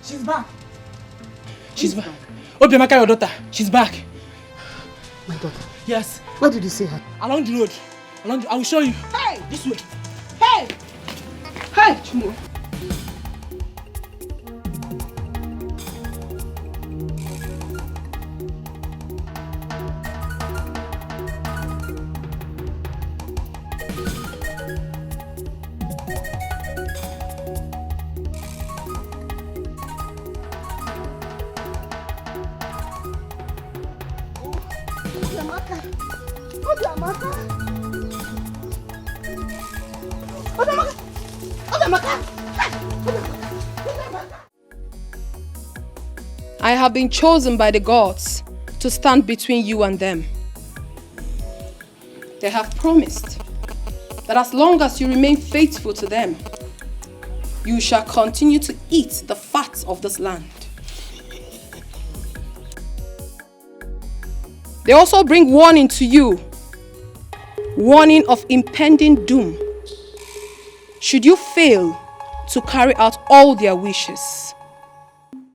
She's back. She's back. Obiamaka, your daughter. She's back. My daughter? Yes. Where did you see her? Along the road. I will show you. Hey! This way. Hey! Hey, Chumo. I have been chosen by the gods to stand between you and them. They have promised that as long as you remain faithful to them, you shall continue to eat the fat of this land. They also bring warning to you, warning of impending doom, should you fail to carry out all their wishes.